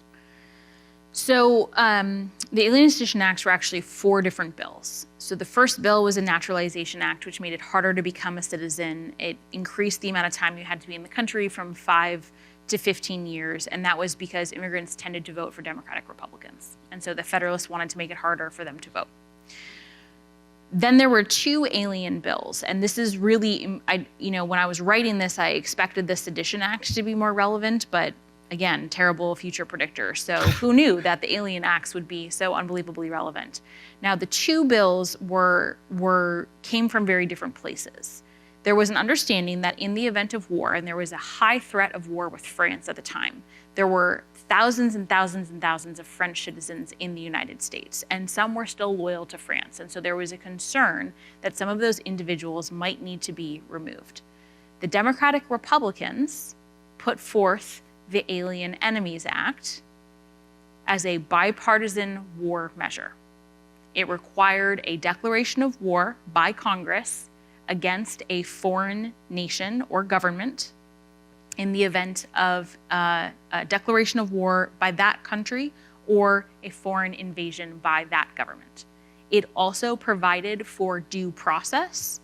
So the Alien and Sedition Acts were actually 4 different bills. So the first bill was a Naturalization Act, which made it harder to become a citizen. It increased the amount of time you had to be in the country from 5 to 15 years, and that was because immigrants tended to vote for Democratic Republicans. And so the Federalists wanted to make it harder for them to vote. Then there were 2 alien bills, and this is really, when I was writing this, I expected the Sedition Act to be more relevant, but again, terrible future predictor. So who knew that the Alien Acts would be so unbelievably relevant? Now, the 2 bills came from very different places. There was an understanding that in the event of war, and there was a high threat of war with France at the time, there were thousands and thousands and thousands of French citizens in the United States, and some were still loyal to France. And so there was a concern that some of those individuals might need to be removed. The Democratic Republicans put forth the Alien Enemies Act as a bipartisan war measure. It required a declaration of war by Congress against a foreign nation or government in the event of a declaration of war by that country or a foreign invasion by that government. It also provided for due process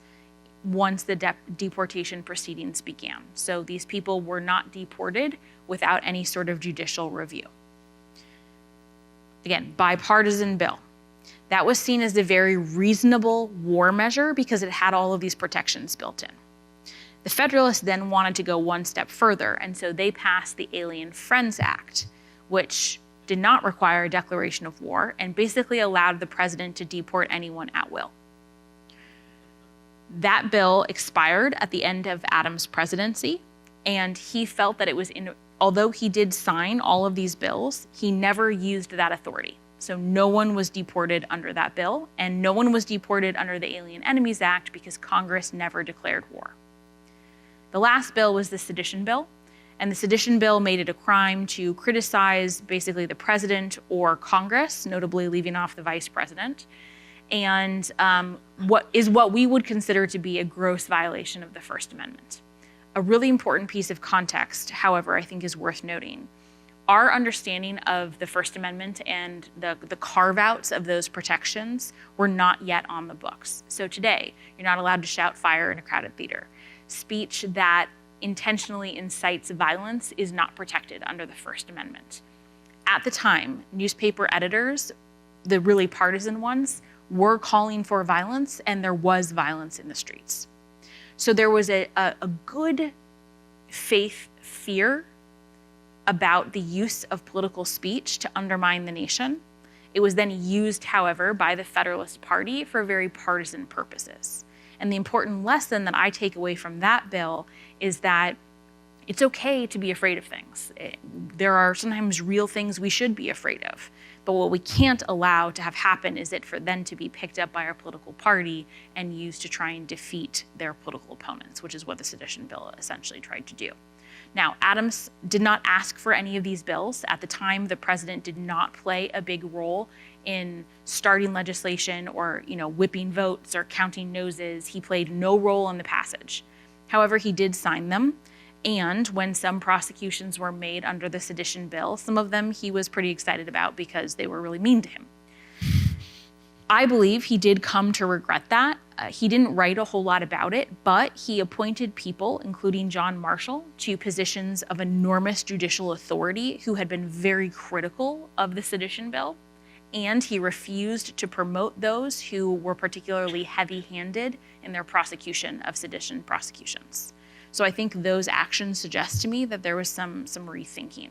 once the deportation proceedings began. So these people were not deported without any sort of judicial review. Again, bipartisan bill. That was seen as a very reasonable war measure because it had all of these protections built in. The Federalists then wanted to go one step further, and so they passed the Alien Friends Act, which did not require a declaration of war and basically allowed the president to deport anyone at will. That bill expired at the end of Adams' presidency, and he felt that it was although he did sign all of these bills, he never used that authority. So no one was deported under that bill, and no one was deported under the Alien Enemies Act because Congress never declared war. The last bill was the Sedition Bill, and the Sedition Bill made it a crime to criticize basically the president or Congress, notably leaving off the vice president, and what we would consider to be a gross violation of the First Amendment. A really important piece of context, however, I think is worth noting. Our understanding of the First Amendment and the carve-outs of those protections were not yet on the books. So today, you're not allowed to shout fire in a crowded theater. Speech that intentionally incites violence is not protected under the First Amendment. At the time, newspaper editors, the really partisan ones, were calling for violence, and there was violence in the streets. So there was a good faith fear about the use of political speech to undermine the nation. It was then used, however, by the Federalist Party for very partisan purposes. And the important lesson that I take away from that bill is that it's okay to be afraid of things. There are sometimes real things we should be afraid of. But what we can't allow to have happen is it for then to be picked up by our political party and used to try and defeat their political opponents, which is what the Sedition Bill essentially tried to do. Now, Adams did not ask for any of these bills. At the time, the president did not play a big role in starting legislation or, whipping votes or counting noses. He played no role in the passage. However, he did sign them. And when some prosecutions were made under the Sedition Bill, some of them he was pretty excited about because they were really mean to him. I believe he did come to regret that. He didn't write a whole lot about it, but he appointed people, including John Marshall, to positions of enormous judicial authority who had been very critical of the Sedition Bill. And he refused to promote those who were particularly heavy-handed in their prosecution of sedition prosecutions. So I think those actions suggest to me that there was some rethinking.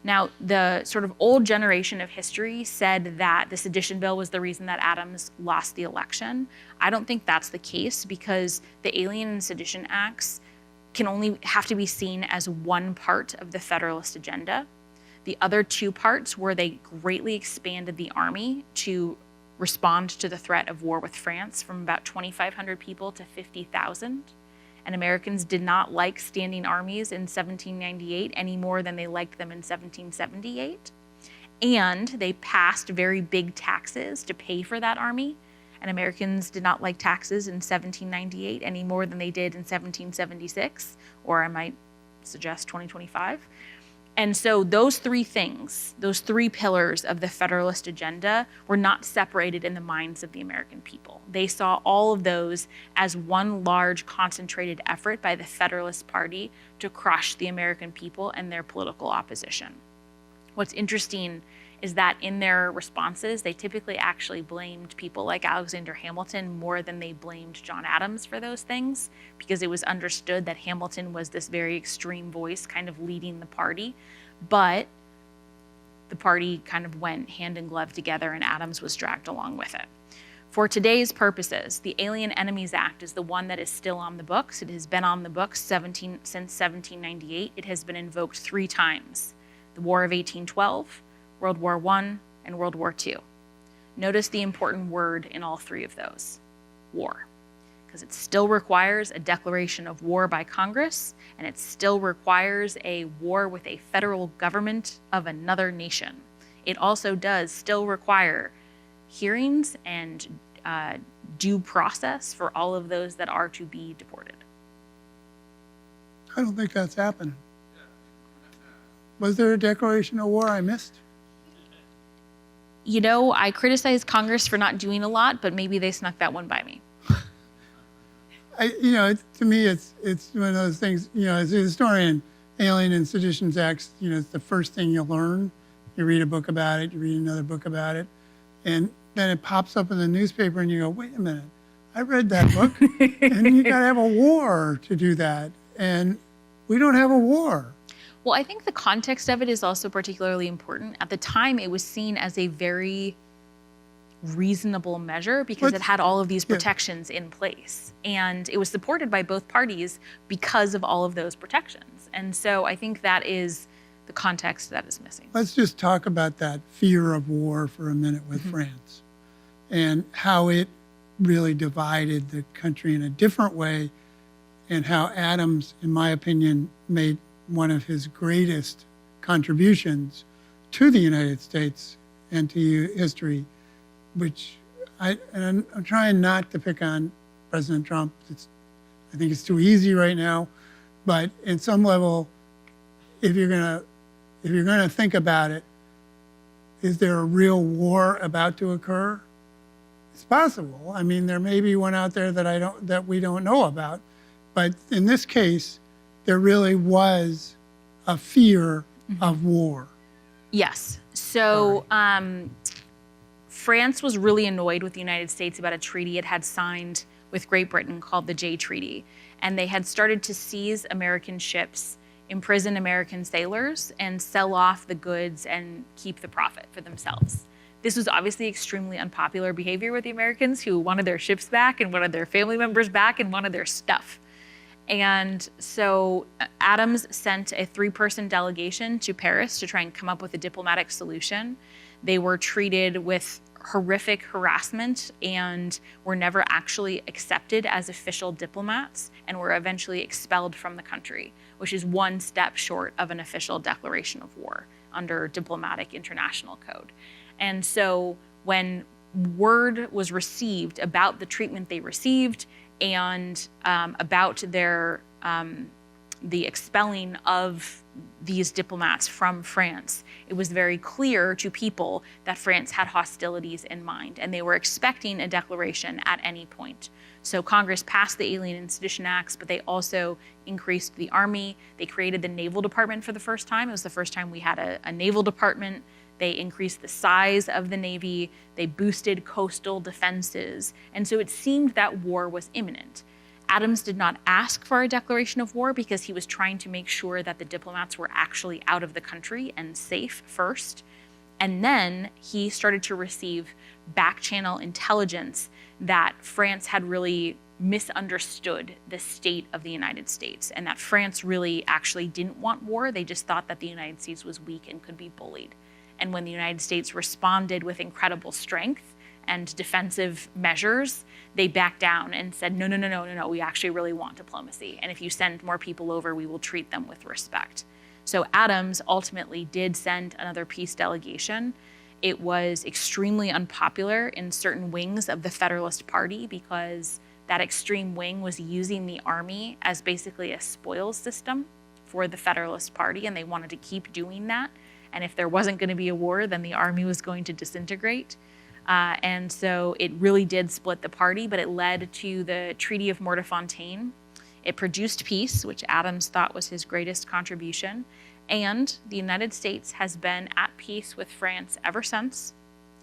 Now, the sort of old generation of history said that the Sedition Bill was the reason that Adams lost the election. I don't think that's the case because the Alien and Sedition Acts can only have to be seen as one part of the Federalist agenda. The other two parts were they greatly expanded the army to respond to the threat of war with France from about 2,500 people to 50,000. And Americans did not like standing armies in 1798 any more than they liked them in 1778. And they passed very big taxes to pay for that army. And Americans did not like taxes in 1798 any more than they did in 1776, or I might suggest 2025. And so those three things, those three pillars of the Federalist agenda were not separated in the minds of the American people. They saw all of those as one large concentrated effort by the Federalist Party to crush the American people and their political opposition. What's interesting is that in their responses, they typically actually blamed people like Alexander Hamilton more than they blamed John Adams for those things, because it was understood that Hamilton was this very extreme voice kind of leading the party. But the party kind of went hand in glove together and Adams was dragged along with it. For today's purposes, the Alien Enemies Act is the one that is still on the books. It has been on the books since 1798. It has been invoked 3 times: the War of 1812, World War I, and World War II. Notice the important word in all 3 of those: war, because it still requires a declaration of war by Congress, and it still requires a war with a federal government of another nation. It also does still require hearings and due process for all of those that are to be deported. I don't think that's happening. Was there a declaration of war I missed? You know, I criticize Congress for not doing a lot, but maybe they snuck that one by me. To me, it's one of those things, as a historian, Alien and Seditions Acts, it's the first thing you learn. You read a book about it, you read another book about it, and then it pops up in the newspaper and you go, wait a minute, I read that book, and you got to have a war to do that. And we don't have a war. Well, I think the context of it is also particularly important. At the time, it was seen as a very reasonable measure because it had all of these protections in place. And it was supported by both parties because of all of those protections. And so I think that is the context that is missing. Let's just talk about that fear of war for a minute with France and how it really divided the country in a different way, and how Adams, in my opinion, made one of his greatest contributions to the United States and to history, which I'm trying not to pick on President Trump. I think it's too easy right now, but in some level, if you're gonna think about it, is there a real war about to occur? It's possible. I mean, there may be one out there that we don't know about, but in this case, there really was a fear of war. Yes. So France was really annoyed with the United States about a treaty it had signed with Great Britain called the Jay Treaty. And they had started to seize American ships, imprison American sailors, and sell off the goods and keep the profit for themselves. This was obviously extremely unpopular behavior with the Americans, who wanted their ships back and wanted their family members back and wanted their stuff. And so Adams sent a 3-person delegation to Paris to try and come up with a diplomatic solution. They were treated with horrific harassment and were never actually accepted as official diplomats and were eventually expelled from the country, which is one step short of an official declaration of war under diplomatic international code. And so when word was received about the treatment they received and about their the expelling of these diplomats from France, it was very clear to people that France had hostilities in mind, and they were expecting a declaration at any point. So Congress passed the Alien and Sedition Acts, but they also increased the Army. They created the Naval Department for the first time. It was the first time we had a Naval Department. They increased the size of the Navy. They boosted coastal defenses. And so it seemed that war was imminent. Adams did not ask for a declaration of war because he was trying to make sure that the diplomats were actually out of the country and safe first. And then he started to receive back-channel intelligence that France had really misunderstood the state of the United States, and that France really actually didn't want war. They just thought that the United States was weak and could be bullied. And when the United States responded with incredible strength and defensive measures, they backed down and said, no, we actually really want diplomacy. And if you send more people over, we will treat them with respect. So Adams ultimately did send another peace delegation. It was extremely unpopular in certain wings of the Federalist Party because that extreme wing was using the Army as basically a spoils system for the Federalist Party, and they wanted to keep doing that. And if there wasn't going to be a war, then the Army was going to disintegrate. And so it really did split the party, but it led to the Treaty of Mortefontaine. It produced peace, which Adams thought was his greatest contribution. And the United States has been at peace with France ever since.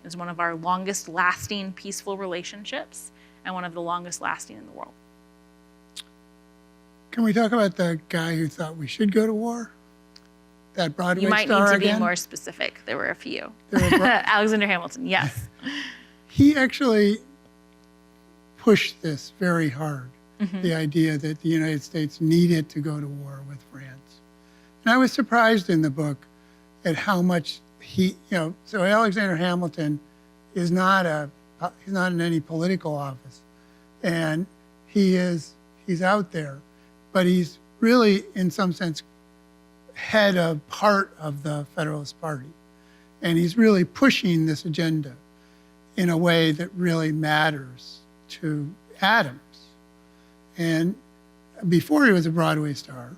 It's one of our longest lasting peaceful relationships and one of the longest lasting in the world. Can we talk about the guy who thought we should go to war? That Broadway star again? You might need to be more specific. There were a few. Alexander Hamilton, yes. He actually pushed this very hard, the idea that the United States needed to go to war with France. And I was surprised in the book at how much so Alexander Hamilton is he's not in any political office. And he's out there, but he's really, in some sense, head of part of the Federalist Party. And he's really pushing this agenda in a way that really matters to Adams. And before he was a Broadway star,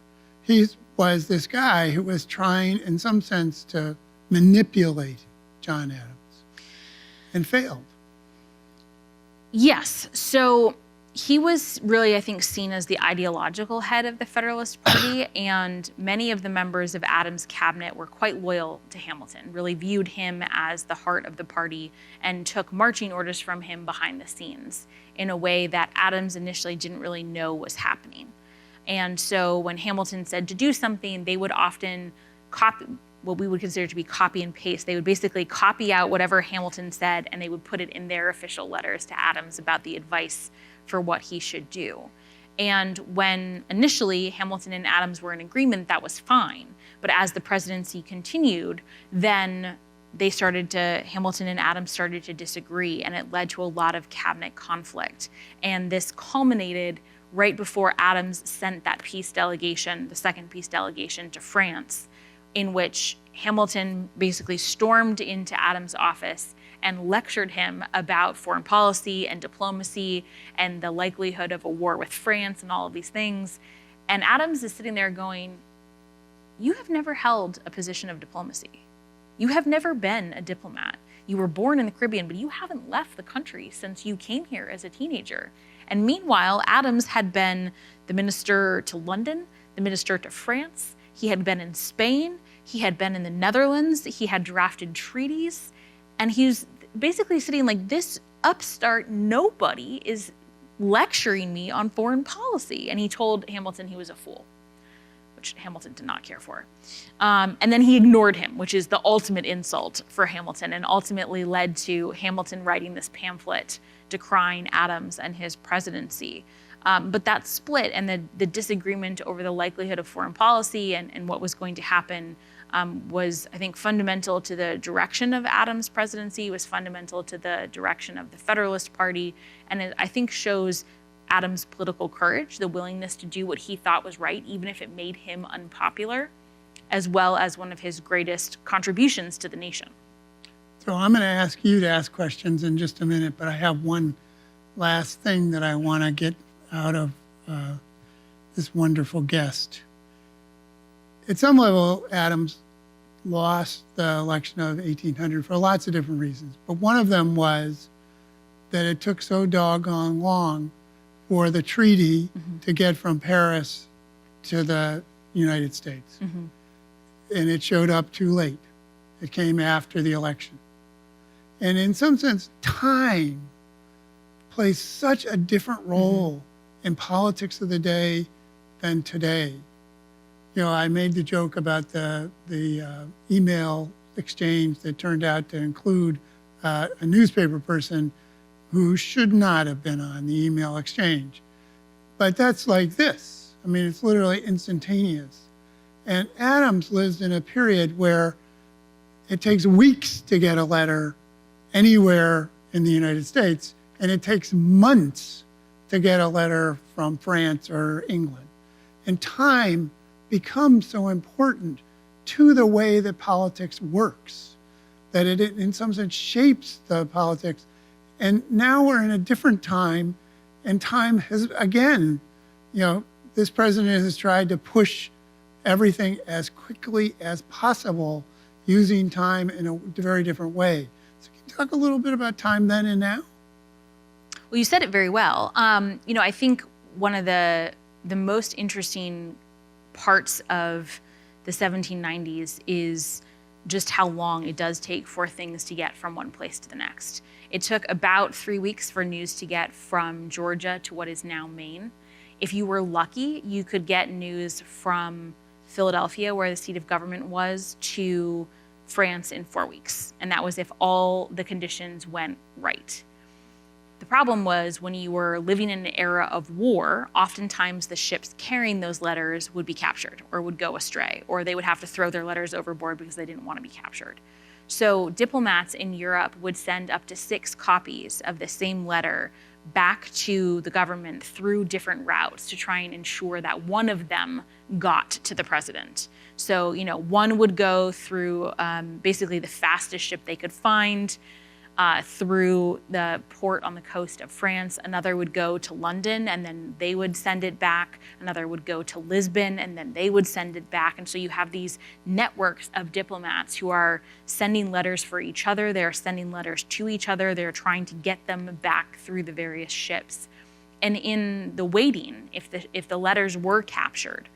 he was this guy who was trying, in some sense, to manipulate John Adams and failed. Yes. So he was really, I think, seen as the ideological head of the Federalist Party, and many of the members of Adams' cabinet were quite loyal to Hamilton, really viewed him as the heart of the party, and took marching orders from him behind the scenes in a way that Adams initially didn't really know was happening. And so when Hamilton said to do something, they would often copy what we would consider to be copy and paste. They would basically copy out whatever Hamilton said, and they would put it in their official letters to Adams about the advice for what he should do. And when initially Hamilton and Adams were in agreement, that was fine. But as the presidency continued, then Hamilton and Adams started to disagree, and it led to a lot of cabinet conflict. And this culminated right before Adams sent that peace delegation, the second peace delegation, to France, in which Hamilton basically stormed into Adams' office and lectured him about foreign policy and diplomacy and the likelihood of a war with France and all of these things. And Adams is sitting there going, "You have never held a position of diplomacy. You have never been a diplomat. You were born in the Caribbean, but you haven't left the country since you came here as a teenager." And meanwhile, Adams had been the minister to London, the minister to France. He had been in Spain. He had been in the Netherlands. He had drafted treaties. And he's basically sitting like, this upstart nobody is lecturing me on foreign policy. And he told Hamilton he was a fool, which Hamilton did not care for. And then he ignored him, which is the ultimate insult for Hamilton, and ultimately led to Hamilton writing this pamphlet decrying Adams and his presidency. But that split and the disagreement over the likelihood of foreign policy and what was going to happen was, I think, fundamental to the direction of Adams' presidency, was fundamental to the direction of the Federalist Party, and it, I think, shows Adams' political courage, the willingness to do what he thought was right, even if it made him unpopular, as well as one of his greatest contributions to the nation. So I'm going to ask you to ask questions in just a minute, but I have one last thing that I want to get out of this wonderful guest. At some level, Adams lost the election of 1800 for lots of different reasons, but one of them was that it took so doggone long for the treaty to get from Paris to the United States. And it showed up too late. It came after the election. And in some sense, time plays such a different role in politics of the day than today. You know, I made the joke about the email exchange that turned out to include a newspaper person who should not have been on the email exchange. But that's like this. I mean, it's literally instantaneous. And Adams lives in a period where it takes weeks to get a letter anywhere in the United States, and it takes months to get a letter from France or England. And time becomes so important to the way that politics works, that it in some sense shapes the politics. And now we're in a different time, and time has, again, you know, this president has tried to push everything as quickly as possible using time in a very different way. So can you talk a little bit about time then and now? Well, you said it very well. You know, I think one of the most interesting parts of the 1790s is just how long it does take for things to get from one place to the next. It took about 3 weeks for news to get from Georgia to what is now Maine. If you were lucky, you could get news from Philadelphia, where the seat of government was, to France in 4 weeks. And that was if all the conditions went right. The problem was when you were living in an era of war, oftentimes the ships carrying those letters would be captured or would go astray, or they would have to throw their letters overboard because they didn't want to be captured. So diplomats in Europe would send up to 6 copies of the same letter back to the government through different routes to try and ensure that one of them got to the president. So, you know, one would go through basically the fastest ship they could find. through the port on the coast of France. Another would go to London, and then they would send it back. Another would go to Lisbon, and then they would send it back. And so you have these networks of diplomats who are sending letters for each other. They're sending letters to each other. They're trying to get them back through the various ships. And in the waiting, if the letters were captured,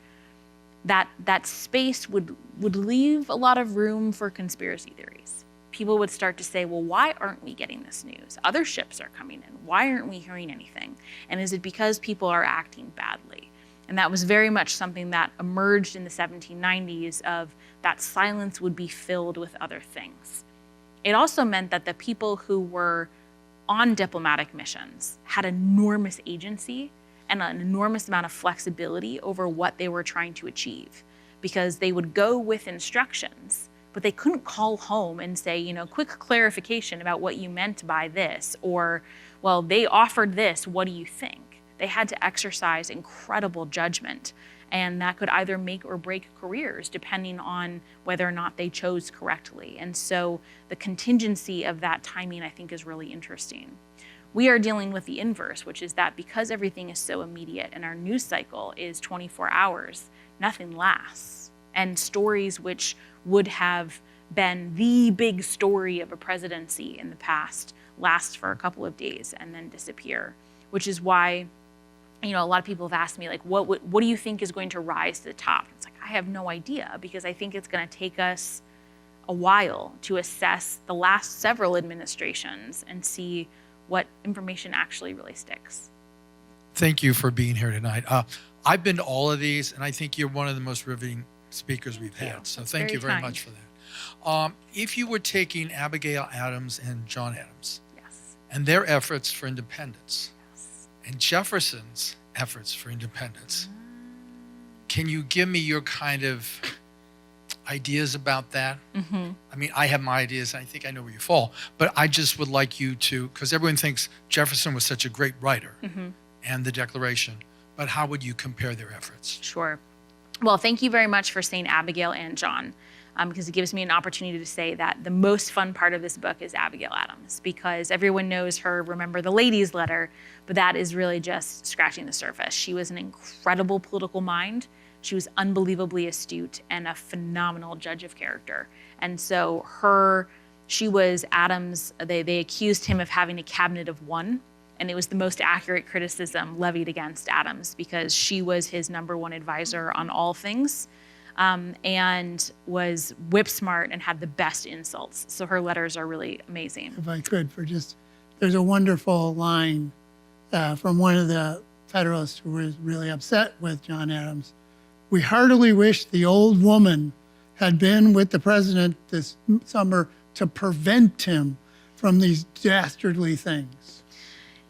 that space would leave a lot of room for conspiracy theories. People would start to say, well, why aren't we getting this news? Other ships are coming in. Why aren't we hearing anything? And is it because people are acting badly? And that was very much something that emerged in the 1790s of that silence would be filled with other things. It also meant that the people who were on diplomatic missions had enormous agency and an enormous amount of flexibility over what they were trying to achieve, because they would go with instructions, but they couldn't call home and say, quick clarification about what you meant by this, or, well, they offered this, what do you think? They had to exercise incredible judgment, and that could either make or break careers depending on whether or not they chose correctly. And so the contingency of that timing, I think, is really interesting. We are dealing with the inverse, which is that because everything is so immediate and our news cycle is 24 hours, nothing lasts. And stories which would have been the big story of a presidency in the past last for a couple of days and then disappear, which is why, a lot of people have asked me, like, what do you think is going to rise to the top? It's like, I have no idea, because I think it's going to take us a while to assess the last several administrations and see what information actually really sticks. Thank you for being here tonight. I've been to all of these, and I think you're one of the most riveting speakers we've had. So thank you very much for that. If you were taking Abigail Adams and John Adams, Yes. and their efforts for independence, Yes. and Jefferson's efforts for independence, can you give me your kind of ideas about that? Mm-hmm. I mean, I have my ideas, and I think I know where you fall, but I just would like you to, because everyone thinks Jefferson was such a great writer, and the Declaration, but how would you compare their efforts? Sure. Well, thank you very much for saying Abigail and John, because it gives me an opportunity to say that the most fun part of this book is Abigail Adams, because everyone knows her, remember the ladies' letter, but that is really just scratching the surface. She was an incredible political mind. She was unbelievably astute and a phenomenal judge of character. And so she was Adams, they accused him of having a cabinet of one, and it was the most accurate criticism levied against Adams, because she was his number one advisor on all things, and was whip smart and had the best insults. So her letters are really amazing. If I could, there's a wonderful line from one of the Federalists who was really upset with John Adams. We heartily wish the old woman had been with the president this summer to prevent him from these dastardly things.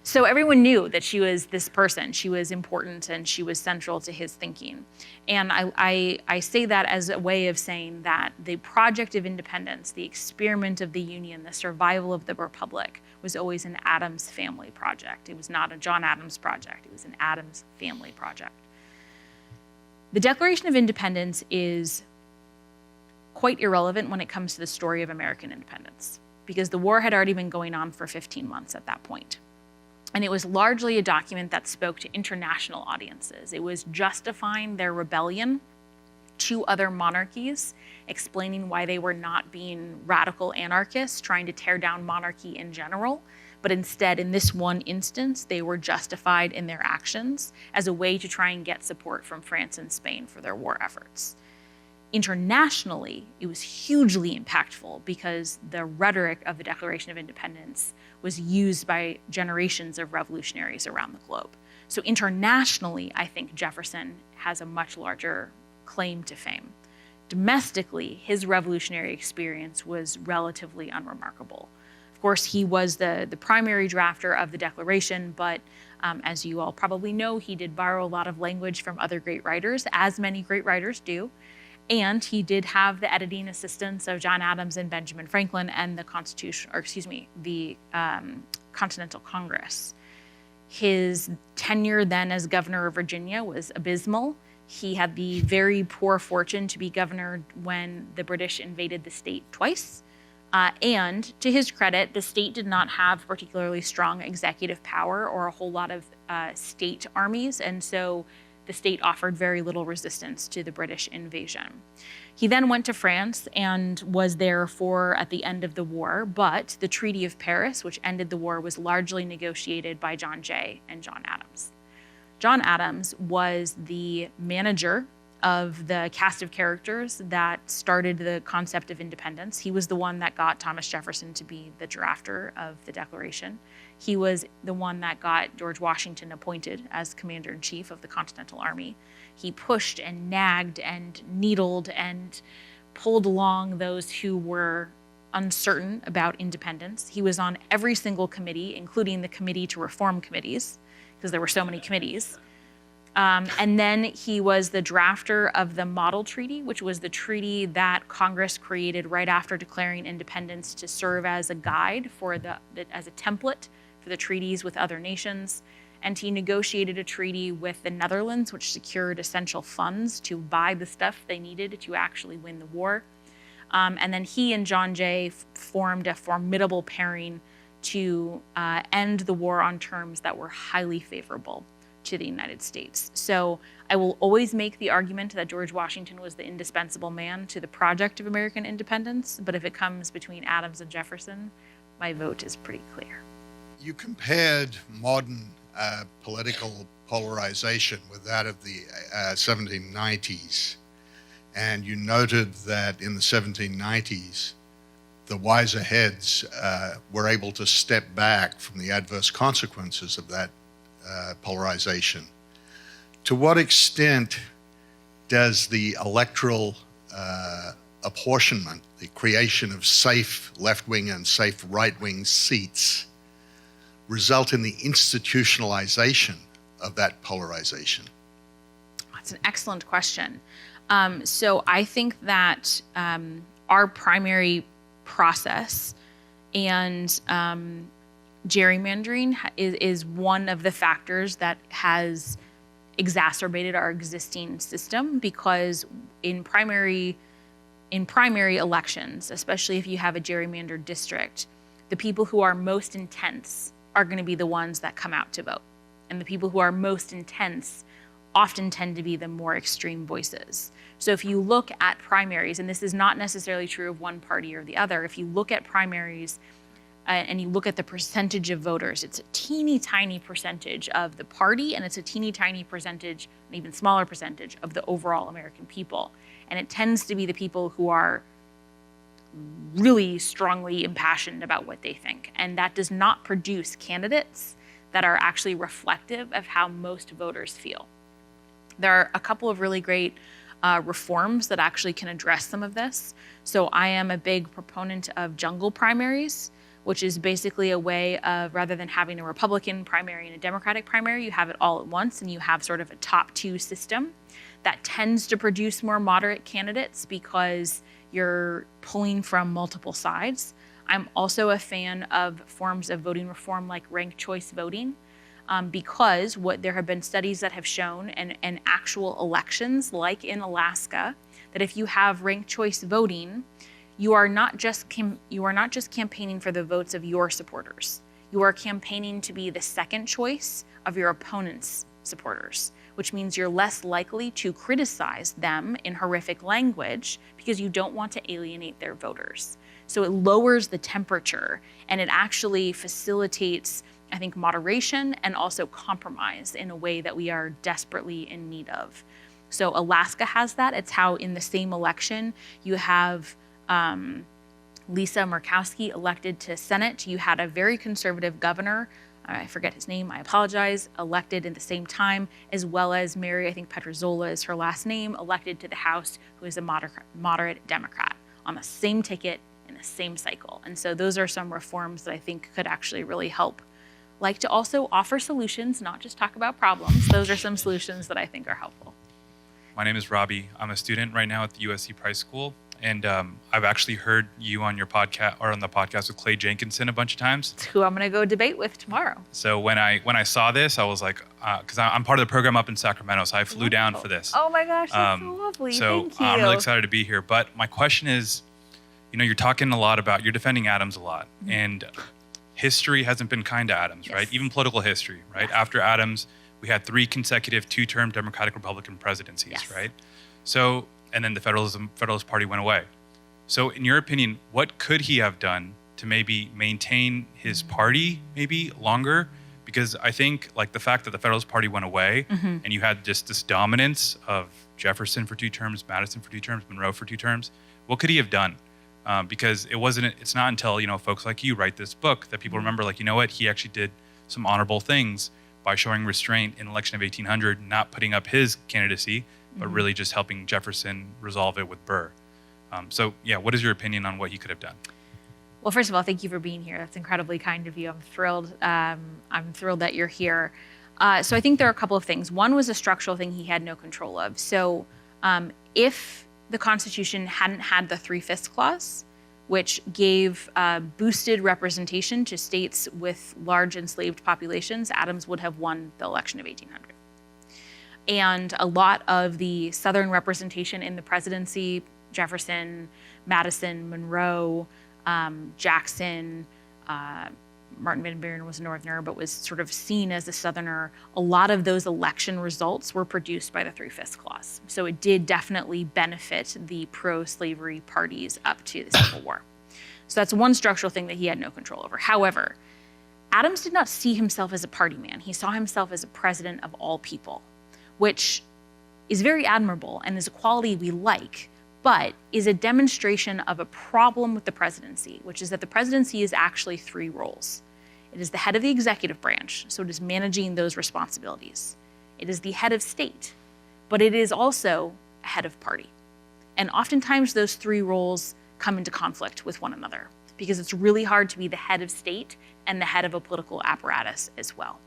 So everyone knew that she was this person. She was important and she was central to his thinking. And I say that as a way of saying that the project of independence, the experiment of the Union, the survival of the Republic was always an Adams family project. It was not a John Adams project. It was an Adams family project. The Declaration of Independence is quite irrelevant when it comes to the story of American independence, because the war had already been going on for 15 months at that point. And it was largely a document that spoke to international audiences. It was justifying their rebellion to other monarchies, explaining why they were not being radical anarchists, trying to tear down monarchy in general, but instead, in this one instance, they were justified in their actions as a way to try and get support from France and Spain for their war efforts. Internationally, it was hugely impactful because the rhetoric of the Declaration of Independence was used by generations of revolutionaries around the globe. So internationally, I think Jefferson has a much larger claim to fame. Domestically, his revolutionary experience was relatively unremarkable. Of course, he was the primary drafter of the Declaration, but as you all probably know, he did borrow a lot of language from other great writers, as many great writers do. And he did have the editing assistance of John Adams and Benjamin Franklin and the Continental Congress. His tenure then as governor of Virginia was abysmal. He had the very poor fortune to be governor when the British invaded the state twice. And to his credit, the state did not have particularly strong executive power or a whole lot of state armies, and so the state offered very little resistance to the British invasion. He then went to France and was there at the end of the war, but the Treaty of Paris, which ended the war, was largely negotiated by John Jay and John Adams. John Adams was the manager of the cast of characters that started the concept of independence. He was the one that got Thomas Jefferson to be the drafter of the Declaration. He was the one that got George Washington appointed as commander-in-chief of the Continental Army. He pushed and nagged and needled and pulled along those who were uncertain about independence. He was on every single committee, including the committee to reform committees, because there were so many committees. And then he was the drafter of the Model Treaty, which was the treaty that Congress created right after declaring independence to serve as a guide as a template for the treaties with other nations. And he negotiated a treaty with the Netherlands, which secured essential funds to buy the stuff they needed to actually win the war. And then he and John Jay formed a formidable pairing to end the war on terms that were highly favorable to the United States. So I will always make the argument that George Washington was the indispensable man to the project of American independence, but if it comes between Adams and Jefferson, my vote is pretty clear. You compared modern political polarization with that of the 1790s, and you noted that in the 1790s, the wiser heads were able to step back from the adverse consequences of that polarization. To what extent does the electoral apportionment, the creation of safe left-wing and safe right-wing seats, result in the institutionalization of that polarization? That's an excellent question. So I think that our primary process and gerrymandering is one of the factors that has exacerbated our existing system, because in primary elections, especially if you have a gerrymandered district, the people who are most intense are going to be the ones that come out to vote. And the people who are most intense often tend to be the more extreme voices. So if you look at primaries, and this is not necessarily true of one party or the other, if you look at primaries and you look at the percentage of voters, it's a teeny tiny percentage of the party, and it's a teeny tiny percentage, an even smaller percentage of the overall American people. And it tends to be the people who are really strongly impassioned about what they think. And that does not produce candidates that are actually reflective of how most voters feel. There are a couple of really great reforms that actually can address some of this. So I am a big proponent of jungle primaries, which is basically a way of, rather than having a Republican primary and a Democratic primary, you have it all at once, and you have sort of a top two system that tends to produce more moderate candidates because you're pulling from multiple sides. I'm also a fan of forms of voting reform like ranked choice voting, because there have been studies that have shown in actual elections, like in Alaska, that if you have ranked choice voting, you are not just campaigning for the votes of your supporters. You are campaigning to be the second choice of your opponent's supporters, which means you're less likely to criticize them in horrific language because you don't want to alienate their voters. So it lowers the temperature, and it actually facilitates, I think, moderation and also compromise in a way that we are desperately in need of. So Alaska has that. It's how in the same election you have Lisa Murkowski elected to Senate. You had a very conservative governor, I forget his name, I apologize, elected at the same time, as well as Mary, I think Petrozola is her last name, elected to the House, who is a moderate Democrat on the same ticket in the same cycle. And so those are some reforms that I think could actually really help. Like to also offer solutions, not just talk about problems. Those are some solutions that I think are helpful. My name is Robbie. I'm a student right now at the USC Price School. And I've actually heard you on your podcast or on the podcast with Clay Jenkinson a bunch of times. It's who I'm going to go debate with tomorrow. So when I saw this, I was like, because I'm part of the program up in Sacramento, so I flew down for this. Oh my gosh, that's so lovely. So Thank you. I'm really excited to be here. But my question is, you're talking a lot about, you're defending Adams a lot. And history hasn't been kind to Adams, right? Even political history, right? After Adams, we had 3 consecutive 2-term Democratic Republican presidencies, right? So, and then the Federalist Party went away. So in your opinion, what could he have done to maybe maintain his party maybe longer? Because I think like the fact that the Federalist Party went away and you had just this dominance of Jefferson for 2 terms, Madison for 2 terms, Monroe for 2 terms, what could he have done? Because it's not until, folks like you write this book that people remember, like, he actually did some honorable things by showing restraint in the election of 1800, not putting up his candidacy, but really just helping Jefferson resolve it with Burr. What is your opinion on what he could have done? Well, first of all, thank you for being here. That's incredibly kind of you. I'm thrilled. I'm thrilled that you're here. So I think there are a couple of things. One was a structural thing he had no control of. So if the Constitution hadn't had the 3/5 clause, which gave boosted representation to states with large enslaved populations, Adams would have won the election of 1800. And a lot of the Southern representation in the presidency, Jefferson, Madison, Monroe, Jackson, Martin Van Buren was a Northerner, but was sort of seen as a Southerner. A lot of those election results were produced by the 3/5 clause. So it did definitely benefit the pro-slavery parties up to the Civil War. So that's one structural thing that he had no control over. However, Adams did not see himself as a party man. He saw himself as a president of all people, which is very admirable and is a quality we like, but is a demonstration of a problem with the presidency, which is that the presidency is actually 3 roles. It is the head of the executive branch, so it is managing those responsibilities. It is the head of state, but it is also a head of party. And oftentimes those 3 roles come into conflict with one another because it's really hard to be the head of state and the head of a political apparatus as well.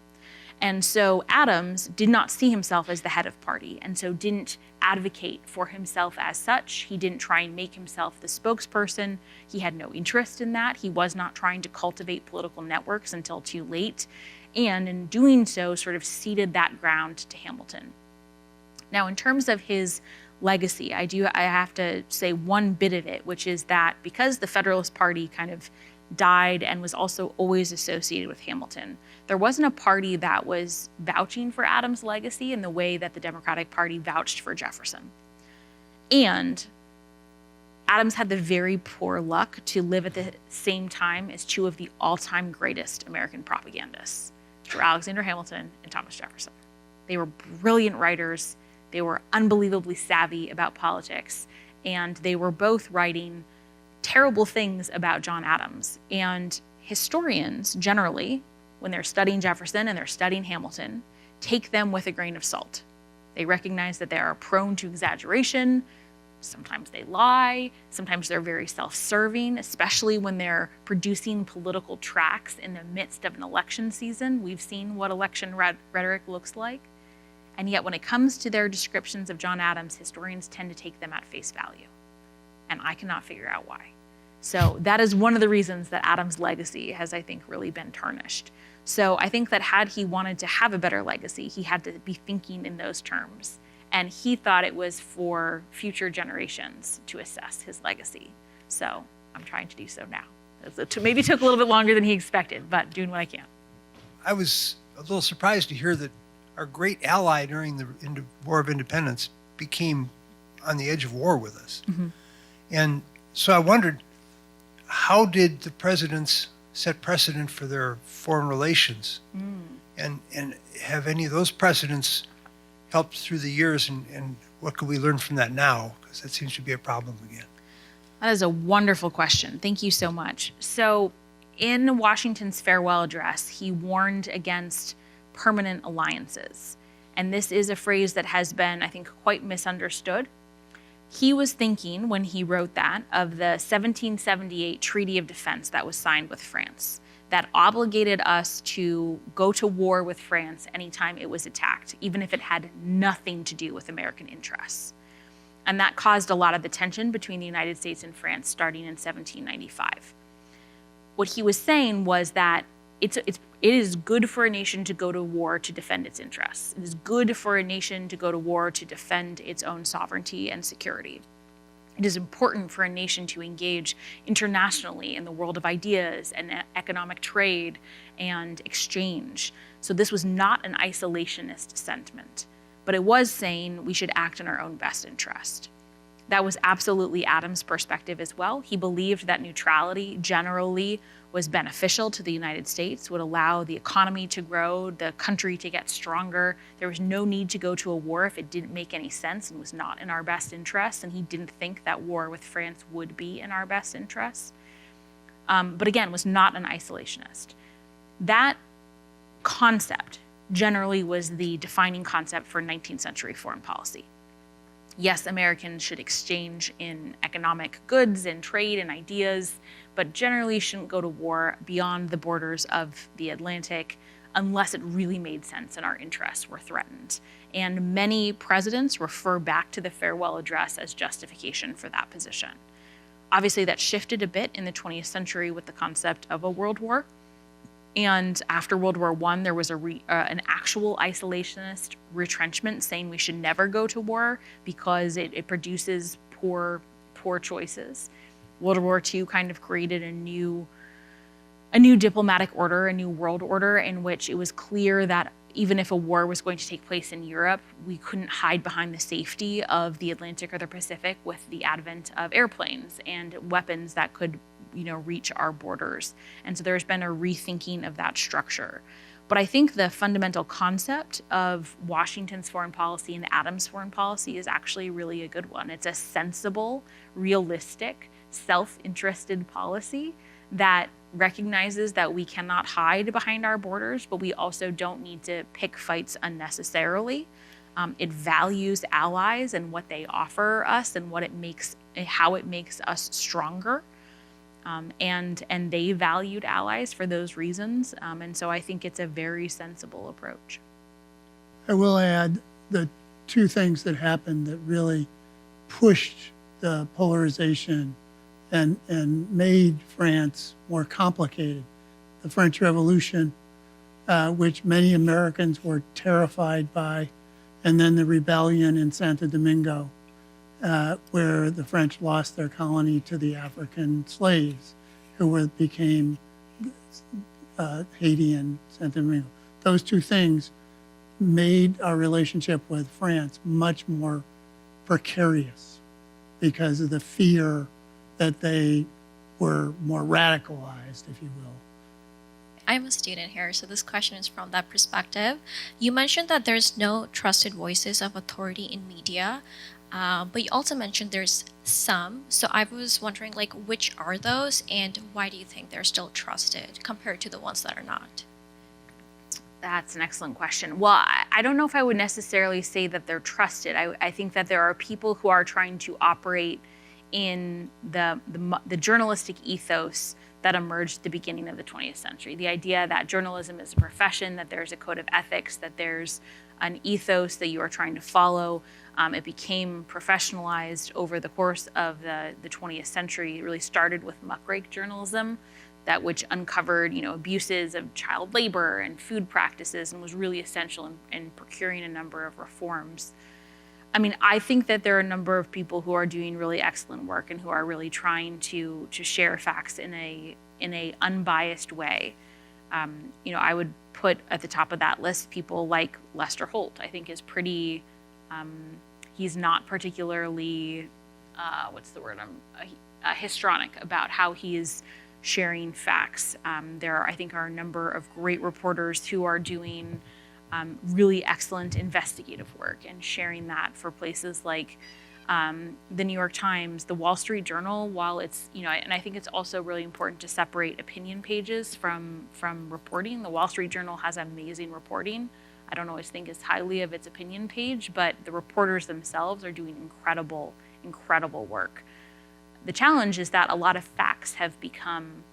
And so Adams did not see himself as the head of party, and so didn't advocate for himself as such. He didn't try and make himself the spokesperson. He had no interest in that. He was not trying to cultivate political networks until too late, and in doing so, sort of ceded that ground to Hamilton. Now, in terms of his legacy, I have to say one bit of it, which is that because the Federalist Party kind of died and was also always associated with Hamilton, there wasn't a party that was vouching for Adams' legacy in the way that the Democratic Party vouched for Jefferson. And Adams had the very poor luck to live at the same time as 2 of the all-time greatest American propagandists, Alexander Hamilton and Thomas Jefferson. They were brilliant writers. They were unbelievably savvy about politics, and they were both writing terrible things about John Adams. And historians generally, when they're studying Jefferson and they're studying Hamilton, take them with a grain of salt. They recognize that they are prone to exaggeration. Sometimes they lie. Sometimes they're very self-serving, especially when they're producing political tracts in the midst of an election season. We've seen what election rhetoric looks like. And yet when it comes to their descriptions of John Adams, historians tend to take them at face value. And I cannot figure out why. So that is one of the reasons that Adams' legacy has, I think, really been tarnished. So I think that had he wanted to have a better legacy, he had to be thinking in those terms. And he thought it was for future generations to assess his legacy. So I'm trying to do so now. It maybe took a little bit longer than he expected, but doing what I can. I was a little surprised to hear that our great ally during the War of Independence became on the edge of war with us. And so I wondered, how did the presidents set precedent for their foreign relations? And have any of those precedents helped through the years, and what could we learn from that now? Because that seems to be a problem again. That is a wonderful question. Thank you so much. So in Washington's farewell address, he warned against permanent alliances. And this is a phrase that has been, I think, quite misunderstood. He was thinking, when he wrote that, of the 1778 Treaty of Defense that was signed with France, that obligated us to go to war with France anytime it was attacked, even if it had nothing to do with American interests. And that caused a lot of the tension between the United States and France starting in 1795. What he was saying was that it is good for a nation to go to war to defend its interests. It is good for a nation to go to war to defend its own sovereignty and security. It is important for a nation to engage internationally in the world of ideas and economic trade and exchange. So this was not an isolationist sentiment, but it was saying we should act in our own best interest. That was absolutely Adams' perspective as well. He believed that neutrality generally was beneficial to the United States, would allow the economy to grow, the country to get stronger. There was no need to go to a war if it didn't make any sense and was not in our best interests, and he didn't think that war with France would be in our best interests. But again, was not an isolationist. That concept generally was the defining concept for 19th century foreign policy. Yes, Americans should exchange in economic goods and trade and ideas, but generally shouldn't go to war beyond the borders of the Atlantic unless it really made sense and our interests were threatened. And many presidents refer back to the farewell address as justification for that position. Obviously, that shifted a bit in the 20th century with the concept of a world war. And after World War I, there was an actual isolationist retrenchment saying we should never go to war because it produces poor choices. World War II kind of created a new diplomatic order, a new world order in which it was clear that even if a war was going to take place in Europe, we couldn't hide behind the safety of the Atlantic or the Pacific with the advent of airplanes and weapons that could reach our borders. And so there's been a rethinking of that structure. But I think the fundamental concept of Washington's foreign policy and Adams' foreign policy is actually really a good one. It's a sensible, realistic, self-interested policy that recognizes that we cannot hide behind our borders, but we also don't need to pick fights unnecessarily. It values allies and what they offer us and how it makes us stronger. And they valued allies for those reasons. And so I think it's a very sensible approach. I will add the two things that happened that really pushed the polarization and made France more complicated. The French Revolution, which many Americans were terrified by, and then the rebellion in Santo Domingo, where the French lost their colony to the African slaves who became Haiti and Santo Domingo. Those two things made our relationship with France much more precarious because of the fear that they were more radicalized, if you will. I'm a student here, so this question is from that perspective. You mentioned that there's no trusted voices of authority in media. But you also mentioned there's some. So I was wondering, which are those and why do you think they're still trusted compared to the ones that are not? That's an excellent question. Well, I don't know if I would necessarily say that they're trusted. I think that there are people who are trying to operate in the journalistic ethos that emerged at the beginning of the 20th century. The idea that journalism is a profession, that there's a code of ethics, that there's an ethos that you are trying to follow. It became professionalized over the course of the 20th century. It really started with muckrake journalism, which uncovered abuses of child labor and food practices and was really essential in procuring a number of reforms. I mean, I think that there are a number of people who are doing really excellent work and who are really trying to share facts in a unbiased way. I would put at the top of that list people like Lester Holt. I think is pretty. He's not particularly, histrionic about how he is sharing facts. There, I think, are a number of great reporters who are doing really excellent investigative work and sharing that for places like the New York Times, the Wall Street Journal, while it's, and I think it's also really important to separate opinion pages from reporting. The Wall Street Journal has amazing reporting. I don't always think as highly of its opinion page, but the reporters themselves are doing incredible, incredible work. The challenge is that a lot of facts have become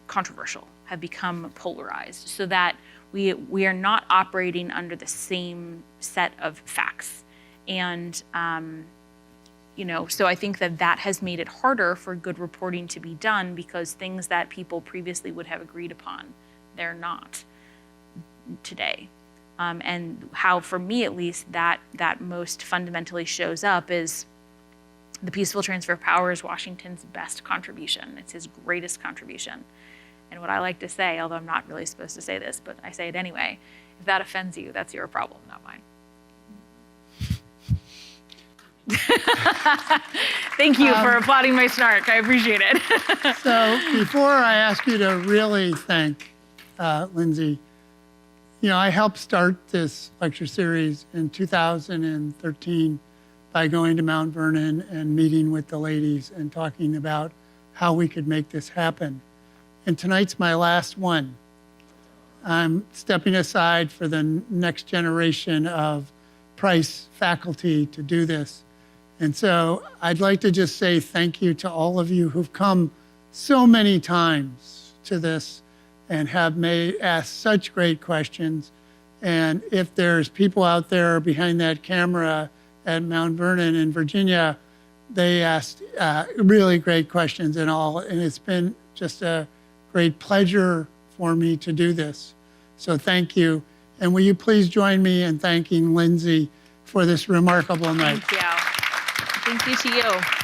controversial, have become polarized, so that we are not operating under the same set of facts. And, so I think that has made it harder for good reporting to be done because things that people previously would have agreed upon, they're not today. And how, for me at least, that most fundamentally shows up is The peaceful transfer of power is Washington's best contribution. It's his greatest contribution. And what I like to say, although I'm not really supposed to say this, but I say it anyway, if that offends you, that's your problem, not mine. Thank you for applauding my snark. I appreciate it. So before I ask you to really thank Lindsay, I helped start this lecture series in 2013 by going to Mount Vernon and meeting with the ladies and talking about how we could make this happen. And tonight's my last one. I'm stepping aside for the next generation of Price faculty to do this. And so I'd like to just say thank you to all of you who've come so many times to this and have asked such great questions. And if there's people out there behind that camera at Mount Vernon in Virginia, they asked really great questions and all. And it's been just a great pleasure for me to do this. So thank you. And will you please join me in thanking Lindsay for this remarkable night? Thank you. Thank you to you.